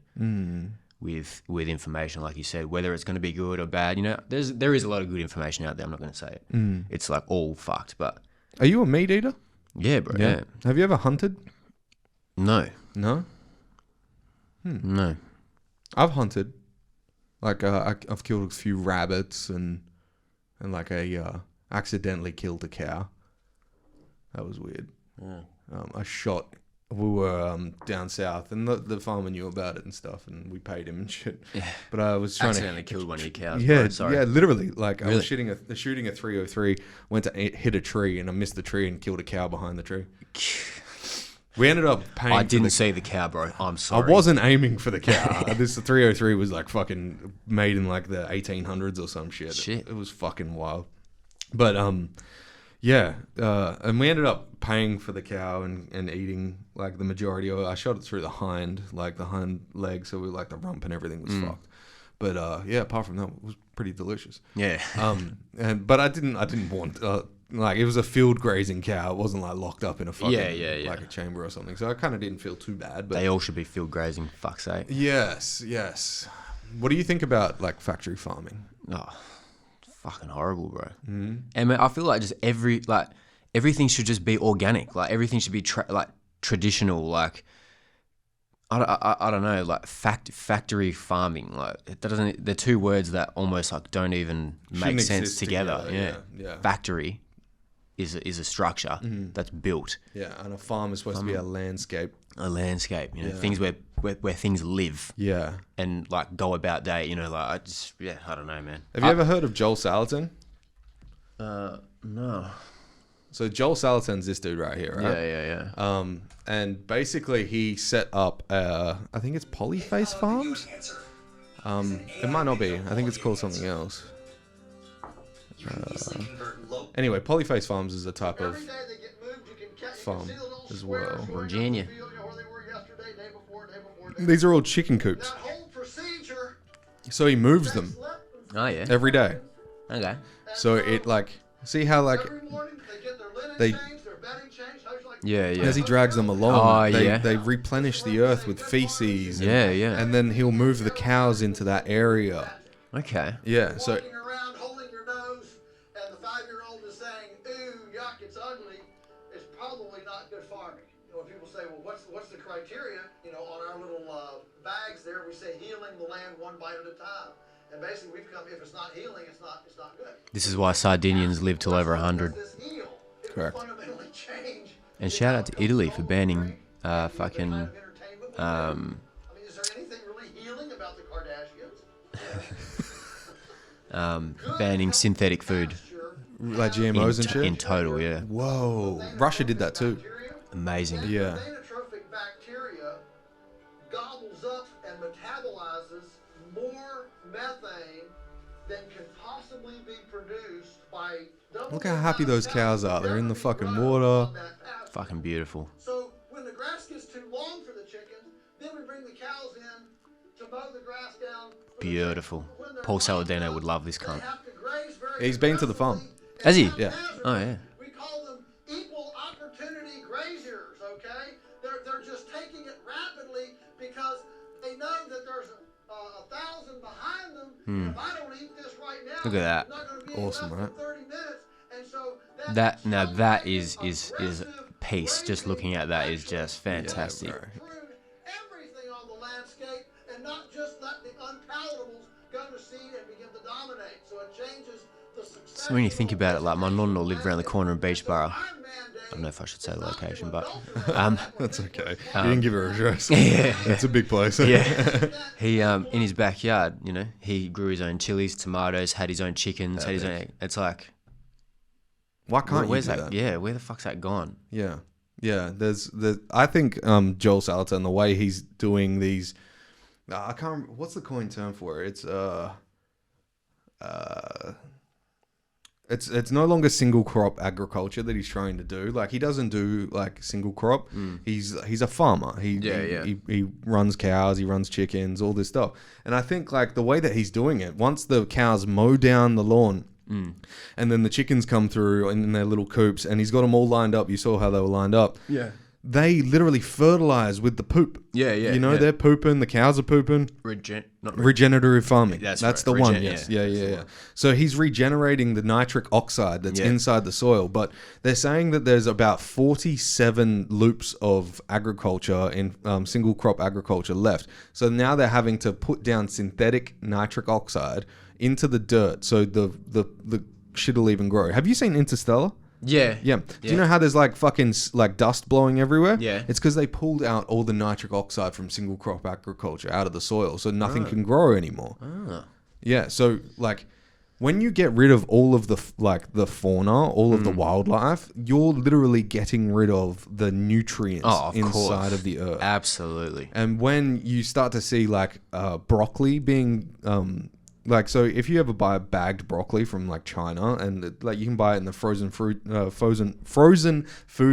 with information, like you said, whether it's going to be good or bad. You know, there is a lot of good information out there. I'm not going to say it. It's like all fucked, but are you a meat eater? Yeah, bro. Yeah. Have you ever hunted? No. No. I've hunted. Like I've killed a few rabbits and like accidentally killed a cow. That was weird. I shot. We were down south, and the farmer knew about it and stuff, and we paid him and shit. Yeah. But I was trying accidentally killed one of your cows. Yeah, bro. Sorry. Yeah, literally. Like Really? I was shooting a 303, went to hit a tree, and I missed the tree and killed a cow behind the tree. We ended up paying. I didn't see the cow, bro. I'm sorry. I wasn't aiming for the cow. This 303 was like fucking made in like the 1800s or some shit. Shit. It was fucking wild. But yeah, and we ended up paying for the cow and eating like the majority of it. I shot it through the hind leg, so we like the rump and everything was fucked. But yeah, apart from that, it was pretty delicious. Yeah. But I didn't want like it was a field grazing cow. It wasn't like locked up in a fucking like a chamber or something. So I kind of didn't feel too bad. But They all should be field grazing. Fuck's sake. yes. What do you think about like factory farming? Oh, fucking horrible, bro. And man, I feel like just every everything should just be organic. Like everything should be like traditional. Like I don't know, like factory farming. Like it doesn't. They're two words that almost like don't even make Shouldn't sense exist together. together, Yeah. yeah. Factory is a structure that's built. Yeah, and a farm is supposed to be a landscape. A landscape, you know, things where things live. Yeah. And like go about day, you know, like I don't know, man. Have you ever heard of Joel Salatin? No. So Joel Salatin's this dude right here, right? Yeah. And basically he set up, I think it's Polyface Farms. It might not be. I think it's called something else. Anyway, Polyface Farms is a type of farm as well. Virginia. These are all chicken coops. So he moves them Oh yeah. every day. Okay. So it like, see how like they, Yeah. as he drags them along, Oh, they, yeah. they replenish the earth with feces. And, Yeah. And then he'll move the cows into that area. Okay. Yeah. So Walking around holding your nose, and the 5-year-old is saying, "Ooh, yuck, it's ugly," is probably not good farming. You know, when people say, "Well, what's the criteria?" You know, on our little bags there, we say healing the land one bite at a time. And basically, we've come. If it's not healing, it's not good. This is why Sardinians live till over 100. Does this heal? It will Correct. fundamentally change. And shout out to Italy for banning Fucking. I mean, is there anything really healing about the Kardashians? banning synthetic food like GMOs and shit. in total. Yeah. Whoa. Russia did that too. Amazing. Yeah. Xenotrophic bacteria gobbles up and metabolizes more methane than can possibly be produced by. Look how happy those cows are. They're in the fucking water. Fucking beautiful. So when the grass gets too long for the chickens, then we bring the cows in to mow the grass down. for the Beautiful. chickens. When they're Paul locked Saladino up, would love this they cunt. have to graze very He's been to the farm. aggressively Has he? and Yeah. haphazardly. Oh, yeah. We call them equal opportunity graziers, okay? They're just taking it rapidly because they know that there's a 1,000 behind them. And if I don't eat this right now, Look at that. it's not gonna be Awesome, enough right? for 30 minutes. And so That now that is is peace. Just looking at that is just fantastic. bro. prune everything on the landscape and not just let the unpalatables go to seed and begin to dominate. So it changes the success. So when you think about it, like my nonno lived around the corner in Beachborough. I don't know if I should say the location, but That's okay. You didn't give her a address. yeah. That's a big place. Yeah. He in his backyard, you know, he grew his own chilies, tomatoes, had his own chickens, had his own. It's like, Why can't where's you do that? that? Yeah, where the fuck's that gone? Yeah. Yeah. I think Joel Salatin, the way he's doing these, I can't remember, what's the coin term for it? It's no longer single crop agriculture that he's trying to do. Like he doesn't do like single crop. He's a farmer. He runs cows, he runs chickens, all this stuff. And I think like the way that he's doing it, once the cows mow down the lawn, and then the chickens come through in their little coops, and he's got them all lined up. You saw how they were lined up. Yeah. They literally fertilize with the poop. Yeah. You know, they're pooping, the cows are pooping. Regenerative farming. That's That's right. the one. Regen- Yes. yeah, Yeah. that's the Yeah. one. So he's regenerating the nitric oxide that's inside the soil. But they're saying that there's about 47 loops of agriculture in single crop agriculture left. So now they're having to put down synthetic nitric oxide into the dirt so the shit will even grow. Have you seen Interstellar? Yeah. Yeah. Do you know how there's like fucking like dust blowing everywhere? Yeah. It's because they pulled out all the nitric oxide from single crop agriculture out of the soil, so nothing can grow anymore. Yeah. So like, when you get rid of all of the the fauna, all of the wildlife, you're literally getting rid of the nutrients inside of the earth. Absolutely. And when you start to see like broccoli being like, so if you ever buy bagged broccoli from like China, and like you can buy it in the frozen food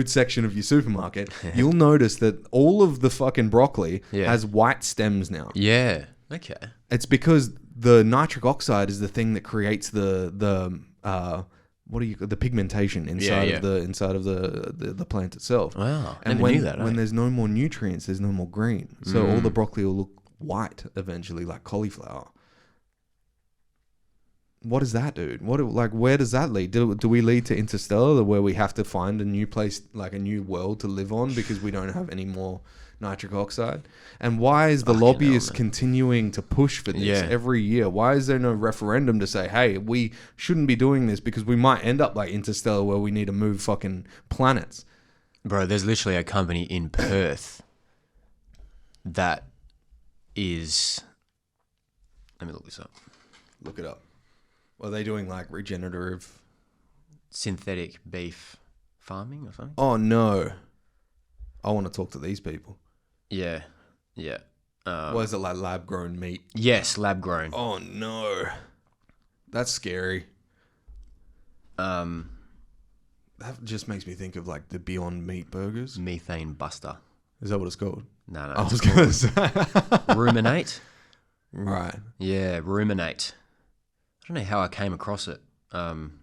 section of your supermarket, you'll notice that all of the fucking broccoli has white stems now. Yeah. Okay. It's because the nitric oxide is the thing that creates the pigmentation inside of the plant itself. Wow. And Never knew that. when there's no more nutrients, there's no more green. So all the broccoli will look white eventually, like cauliflower. what is that, dude? Where does that lead? Do we lead to Interstellar, where we have to find a new place, like a new world to live on because we don't have any more nitric oxide? And why is the lobbyists continuing to push for this every year? Why is there no referendum to say, hey, we shouldn't be doing this because we might end up like Interstellar, where we need to move fucking planets? Bro, there's literally a company in Perth that is... Let me look this up. Look it up. Are they doing like regenerative... synthetic beef farming or something? Oh, no. I want to talk to these people. Yeah. What is it, like lab-grown meat? Yes, lab-grown. Oh, no. That's scary. That just makes me think of like the Beyond Meat burgers. Methane buster. Is that what it's called? No. I was going to say. Ruminate? Right. Yeah, ruminate. I don't know how I came across it. And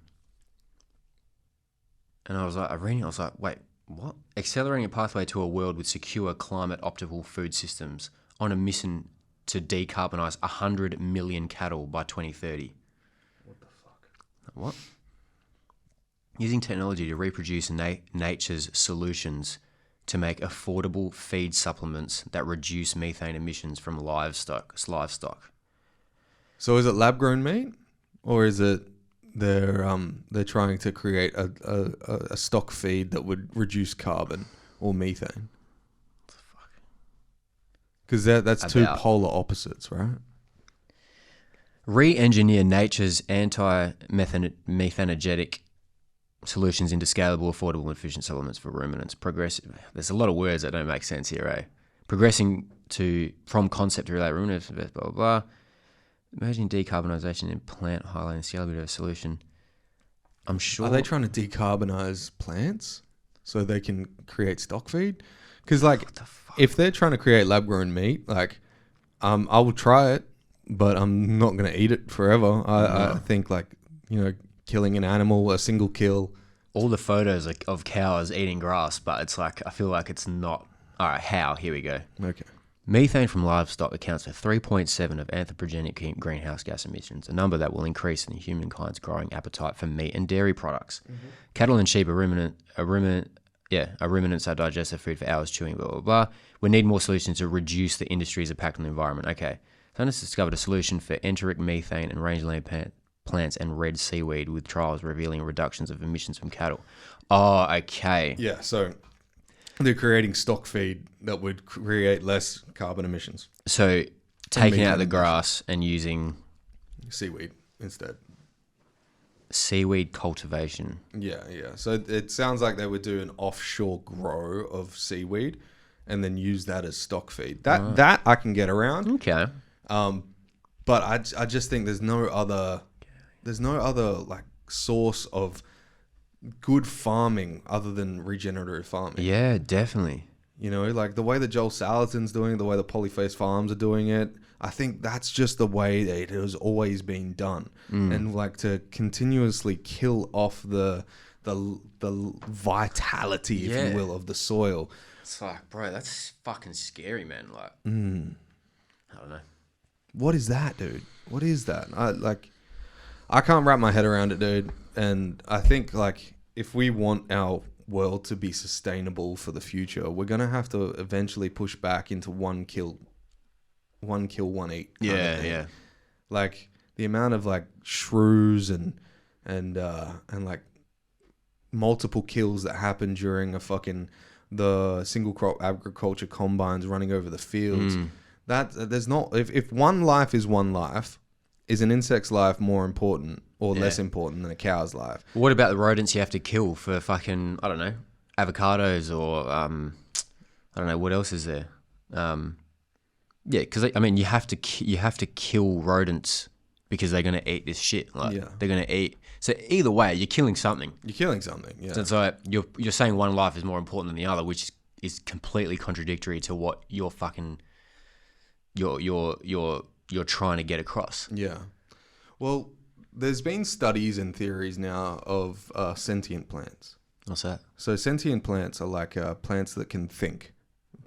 I was like, wait, what? Accelerating a pathway to a world with secure, climate-optimal food systems on a mission to decarbonize 100 million cattle by 2030. What the fuck? What? Using technology to reproduce nature's solutions to make affordable feed supplements that reduce methane emissions from livestock. So is it lab-grown meat? Or is it they're trying to create a stock feed that would reduce carbon or methane? What the fuck? Because that's two polar opposites, right? Re-engineer nature's anti-methanogenic solutions into scalable, affordable, and efficient supplements for ruminants. There's a lot of words that don't make sense here, eh? Progressing from concept to relate ruminants, blah, blah, blah. Emerging decarbonisation in plant highlighting scalability of a solution. I'm sure... Are they trying to decarbonise plants so they can create stock feed? Because, like, if they're trying to create lab-grown meat, like, I will try it, but I'm not going to eat it forever. I think, like, killing an animal, a single kill. All the photos of cows eating grass, but it's like, I feel like it's not... All right, how? Here we go. Okay. Methane from livestock accounts for 3.7 of anthropogenic greenhouse gas emissions, a number that will increase in humankind's growing appetite for meat and dairy products. Mm-hmm. Cattle and sheep are ruminants that digest their food for hours chewing, blah, blah, blah. We need more solutions to reduce the industry's impact on the environment. Okay. Scientists discovered a solution for enteric methane and rangeland plants and red seaweed with trials revealing reductions of emissions from cattle. Oh, okay. Yeah, so... they're creating stock feed that would create less carbon emissions. So taking out the grass and using... seaweed instead. Seaweed cultivation. Yeah. So it sounds like they would do an offshore grow of seaweed and then use that as stock feed. That I can get around. Okay. But I just think there's no other like source of good farming other than regenerative farming. Yeah, definitely. Like the way that Joel Salatin's doing it, the way the Polyface Farms are doing it, I think that's just the way that it has always been done. And like to continuously kill off the vitality, if you will, of the soil. It's like, bro, that's fucking scary, man. Like, I don't know. What is that, dude? What is that? I can't wrap my head around it, dude. And I think, like, if we want our world to be sustainable for the future, we're going to have to eventually push back into one kill, one eat. Yeah. Like, the amount of, like, shrews and like, multiple kills that happen during the single crop agriculture combines running over the fields. If one life is one life, is an insect's life more important or less important than a cow's life? What about the rodents you have to kill for fucking, I don't know, avocados or, I don't know, what else is there? Because, I mean, you have to kill rodents because they're going to eat this shit. They're going to eat. So either way, you're killing something. Yeah. So it's like you're saying one life is more important than the other, which is completely contradictory to what you're fucking, you're trying to get across. Yeah. Well, there's been studies and theories now of sentient plants. What's that? So sentient plants are like plants that can think,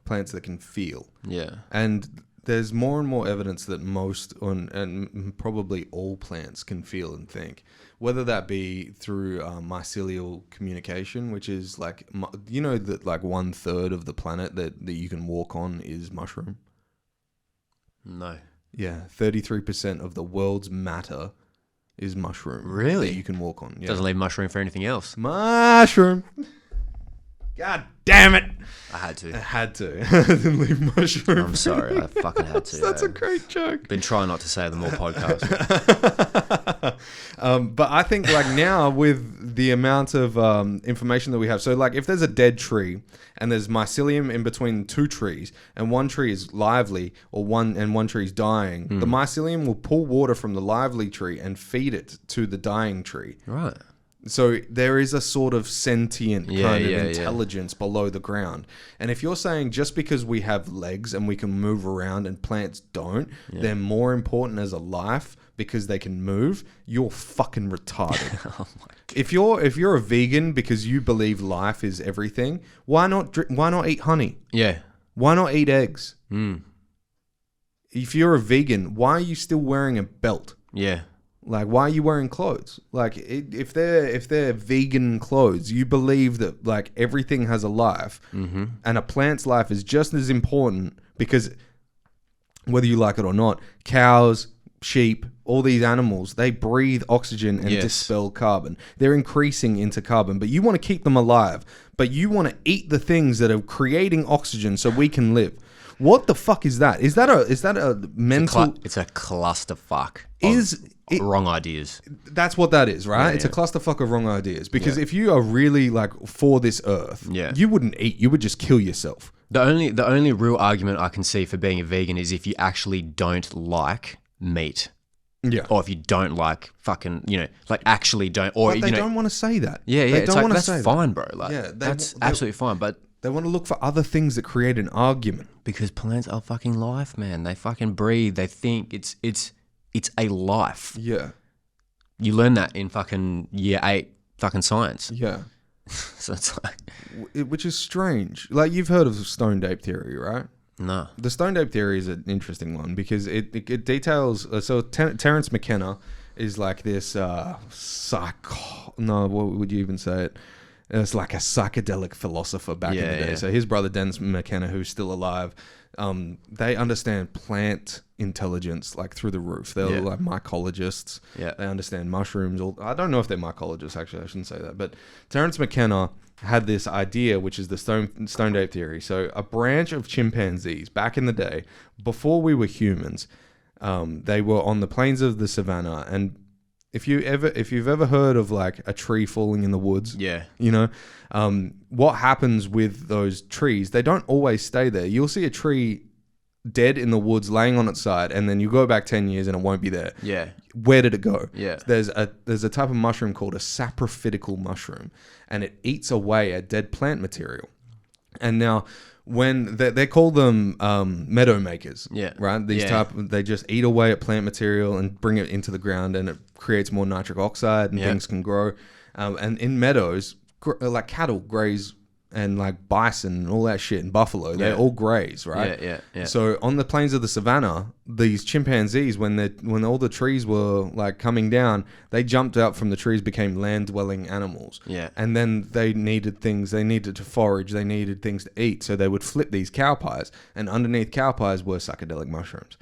plants that can feel. Yeah. And there's more and more evidence that most and probably all plants can feel and think, whether that be through mycelial communication, which is like, you know, that like 1/3 of the planet that you can walk on is mushroom. No. Yeah, 33% of the world's matter is mushroom. Really? That you can walk on. Yeah. Doesn't leave mushroom for anything else. Mushroom. God damn it. I had to. I had to. I didn't leave mushroom. I'm sorry. I fucking had to. That's a great joke. Been trying not to say them all podcasts. But I think like now with the amount of information that we have, so like if there's a dead tree and there's mycelium in between two trees and one tree is lively or one tree is dying, the mycelium will pull water from the lively tree and feed it to the dying tree. Right. So there is a sort of sentient kind of yeah. intelligence below the ground. And if you're saying just because we have legs and we can move around and plants don't, they're more important as a life because they can move, you're fucking retarded. Oh my God. If you're a vegan because you believe life is everything, why not eat honey? Yeah. Why not eat eggs? Mm. If you're a vegan, why are you still wearing a belt? Yeah. Like, why are you wearing clothes? Like, if they're vegan clothes, you believe that like everything has a life, and a plant's life is just as important because whether you like it or not, cows, sheep, all these animals, they breathe oxygen and dispel carbon. They're increasing into carbon, but you want to keep them alive, but you want to eat the things that are creating oxygen so we can live. What the fuck is that? Is that a mental? It's a clusterfuck. Wrong ideas. That's what that is, right? Yeah, it's a clusterfuck of wrong ideas. Because if you are really like for this earth, you wouldn't eat. You would just kill yourself. The only real argument I can see for being a vegan is if you actually don't like meat. Yeah. Or if you don't like fucking, like actually don't. Or But they don't want to say that. Yeah, They it's don't like, want to that's say fine, bro. Like, Yeah, that's they- absolutely fine. But They want to look for other things that create an argument. because plants are fucking life, man. They fucking breathe. They think. It's a life. Yeah. You learn that in fucking year 8 fucking science. Yeah. So it's like, Which is strange. Like, you've heard of stoned ape theory, right? no. The stoned ape theory is an interesting one because it details. Terence McKenna is like this what would you even say it? It's like a psychedelic philosopher back in the day. Yeah. So his brother Dennis McKenna, who's still alive, they understand plant intelligence like through the roof. They're like mycologists. Yeah. They understand mushrooms. I don't know if they're mycologists, actually. I shouldn't say that. But Terence McKenna had this idea, which is the stoned ape theory. So a branch of chimpanzees back in the day, before we were humans, they were on the plains of the savannah. And if you've ever heard of like a tree falling in the woods, what happens with those trees? They don't always stay there. You'll see a tree dead in the woods laying on its side, and then you go back 10 years and it won't be there. Yeah. Where did it go? Yeah. There's a type of mushroom called a saprophytical mushroom, and it eats away at dead plant material. And now when they call them meadow makers, right? They just eat away at plant material and bring it into the ground, and it creates more nitric oxide, and things can grow. And in meadows, like cattle graze, and like bison and all that shit, and buffalo, they all graze, right? Yeah. So on the plains of the savannah, these chimpanzees, when all the trees were like coming down, they jumped out from the trees, became land-dwelling animals. Yeah. And then they needed to forage, they needed things to eat, so they would flip these cow pies, and underneath cow pies were psychedelic mushrooms.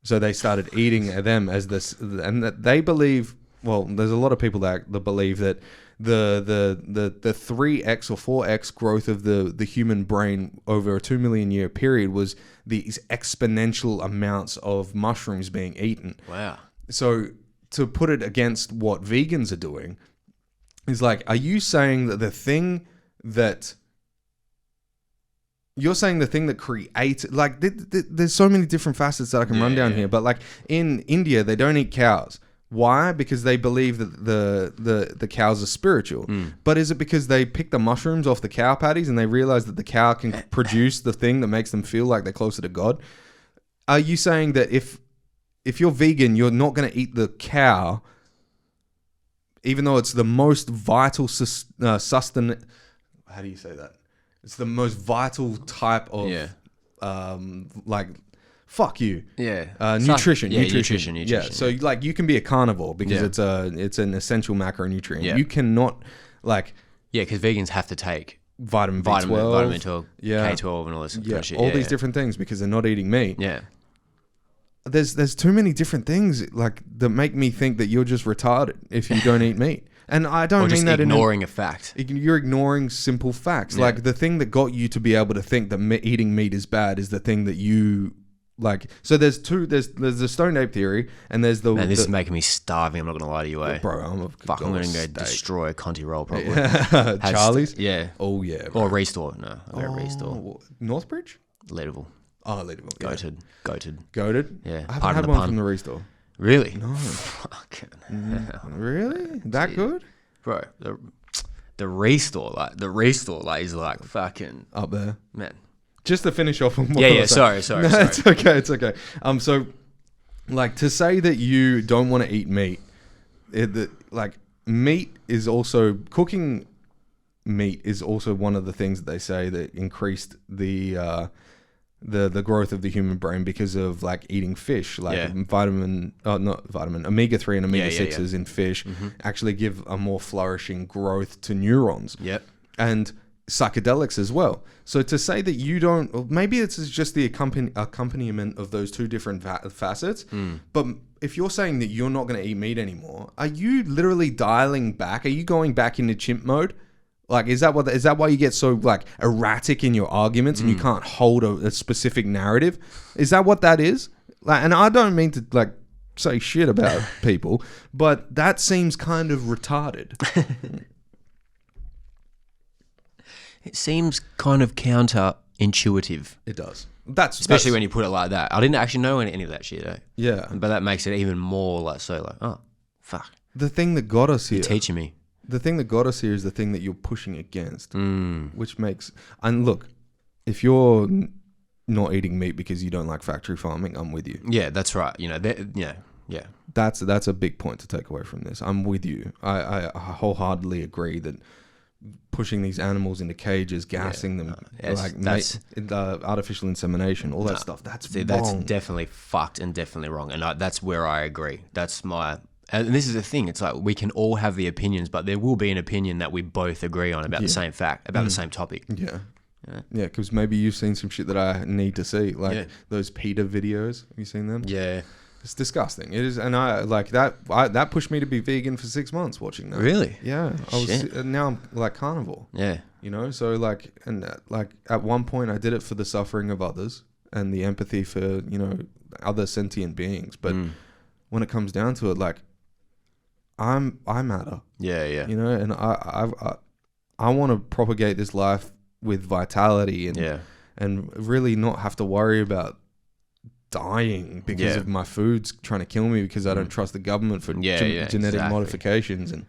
So they started eating them as this, and that they believe. Well, there's a lot of people that believe that the 3x or 4x growth of the human brain over a 2 million year period was these exponential amounts of mushrooms being eaten. Wow. So to put it against what vegans are doing is like, are you saying that the thing that creates, like, there's so many different facets that I can run down here, but like in India, they don't eat cows. Why? Because they believe that the cows are spiritual. But is it because they pick the mushrooms off the cow patties and they realize that the cow can produce the thing that makes them feel like they're closer to God? Are you saying that if you're vegan, you're not going to eat the cow, even though it's the most vital sustenance? How do you say that? It's the most vital type of like, fuck you. Yeah. Nutrition. Yeah, nutrition. Yeah. So like you can be a carnivore because it's an essential macronutrient. Yeah. You cannot like Yeah, because vegans have to take vitamin B12, vitamin 12, yeah. K12 and all this kind yeah, of shit. all these different things because they're not eating meat. Yeah. There's too many different things like that make me think that you're just retarded if you don't eat meat. And I don't Or just mean that ignoring a fact. you're ignoring simple facts. Yeah. Like the thing that got you to be able to think that eating meat is bad is the thing that you like. So there's the stoned ape theory, and there's the Man, this is making me starving. I'm not gonna lie to you, eh? bro. I'm gonna go destroy a Conti roll probably. Charlie's. Yeah. Oh yeah. Or Restore. No, I'll go Restore. Oh, Northbridge. Leadable. Oh, Leadville. Yeah. Goated. Goated. Yeah. I haven't Pardon had the one pun. from the Restore. Really? No. Fucking hell. Really? That good? Bro, the Restore is like fucking Up there. man. Just to finish off on what Yeah, I yeah, was saying. sorry. No, it's okay, it's okay. So, like, to say that you don't want to eat meat, like, meat is also, cooking meat is also one of the things that they say that increased the growth of the human brain because of, like, eating fish, like omega-3 and omega-6s in fish actually give a more flourishing growth to neurons. Yep. And psychedelics as well. So to say that you don't, or maybe it's just the accompaniment of those two different facets. But if you're saying that you're not going to eat meat anymore, are you literally dialing back? Are you going back into chimp mode? Like, is that why you get so like erratic in your arguments and you can't hold a specific narrative? Is that what that is? Like, and I don't mean to like say shit about people, but that seems kind of retarded. It seems kind of counterintuitive. It does. Especially when you put it like that. I didn't actually know any of that shit, eh? Yeah. But that makes it even more like oh, fuck. The thing that got us here. You're teaching me. The thing that got us here is the thing that you're pushing against, which makes. And look, if you're not eating meat because you don't like factory farming, I'm with you. Yeah, that's right. You know, yeah. That's a big point to take away from this. I'm with you. I wholeheartedly agree that pushing these animals into cages, gassing them, artificial insemination, all that stuff. That's definitely fucked and definitely wrong. And that's where I agree. And this is the thing. It's like we can all have the opinions, but there will be an opinion that we both agree on about the same fact, about the same topic. Yeah. Yeah, because maybe you've seen some shit that I need to see, like those PETA videos. Have you seen them? Yeah. It's disgusting. It is, and I like that. That pushed me to be vegan for 6 months watching that. Really? Yeah. Now I'm like carnivore. Yeah. You know, so like, and like at one point I did it for the suffering of others and the empathy for, you know, other sentient beings. But when it comes down to it, like, I matter. Yeah. You know, and I want to propagate this life with vitality and really not have to worry about dying because of my food's trying to kill me because I don't trust the government for genetic modifications and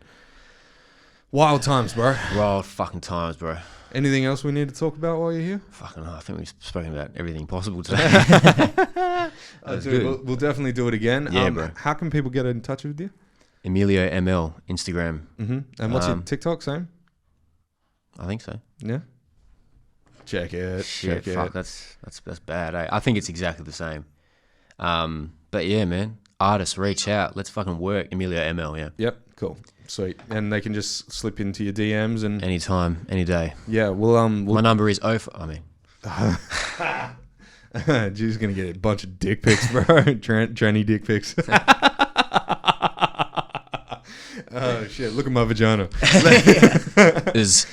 wild times, bro. Wild fucking times, bro. Anything else we need to talk about while you're here? Fucking hell, I think we've spoken about everything possible today. We'll definitely do it again. Yeah, bro. How can people get in touch with you? Emilio Emele, Instagram. And what's your TikTok, same? I think so. Yeah. Check it. Shit, check fuck, it. that's bad. Eh? I think it's exactly the same. But yeah, man, artists, reach out. Let's fucking work. Emilio Emele, yeah. Yep, cool, sweet. And they can just slip into your DMs and anytime, any day. Yeah, we'll my number is G's gonna get a bunch of dick pics, bro. Tranny dick pics. Oh shit! Look at my vagina. Ladies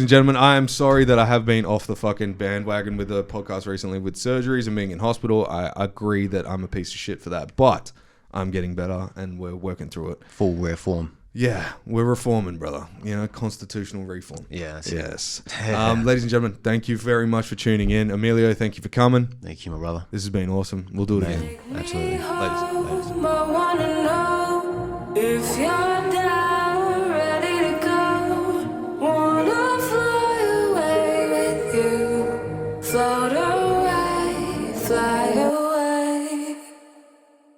and gentlemen, I am sorry that I have been off the fucking bandwagon with the podcast recently with surgeries and being in hospital. I agree that I'm a piece of shit for that, but I'm getting better and we're working through it. Full reform. Yeah, we're reforming, brother. You know, constitutional reform. Yeah, that's yes. Ladies and gentlemen, thank you very much for tuning in. Emilio, thank you for coming. Thank you, my brother. This has been awesome. We'll do it again. Absolutely. Ladies. I wanna know if you're down, ready to go. Wanna fly away with you. Float away, fly away.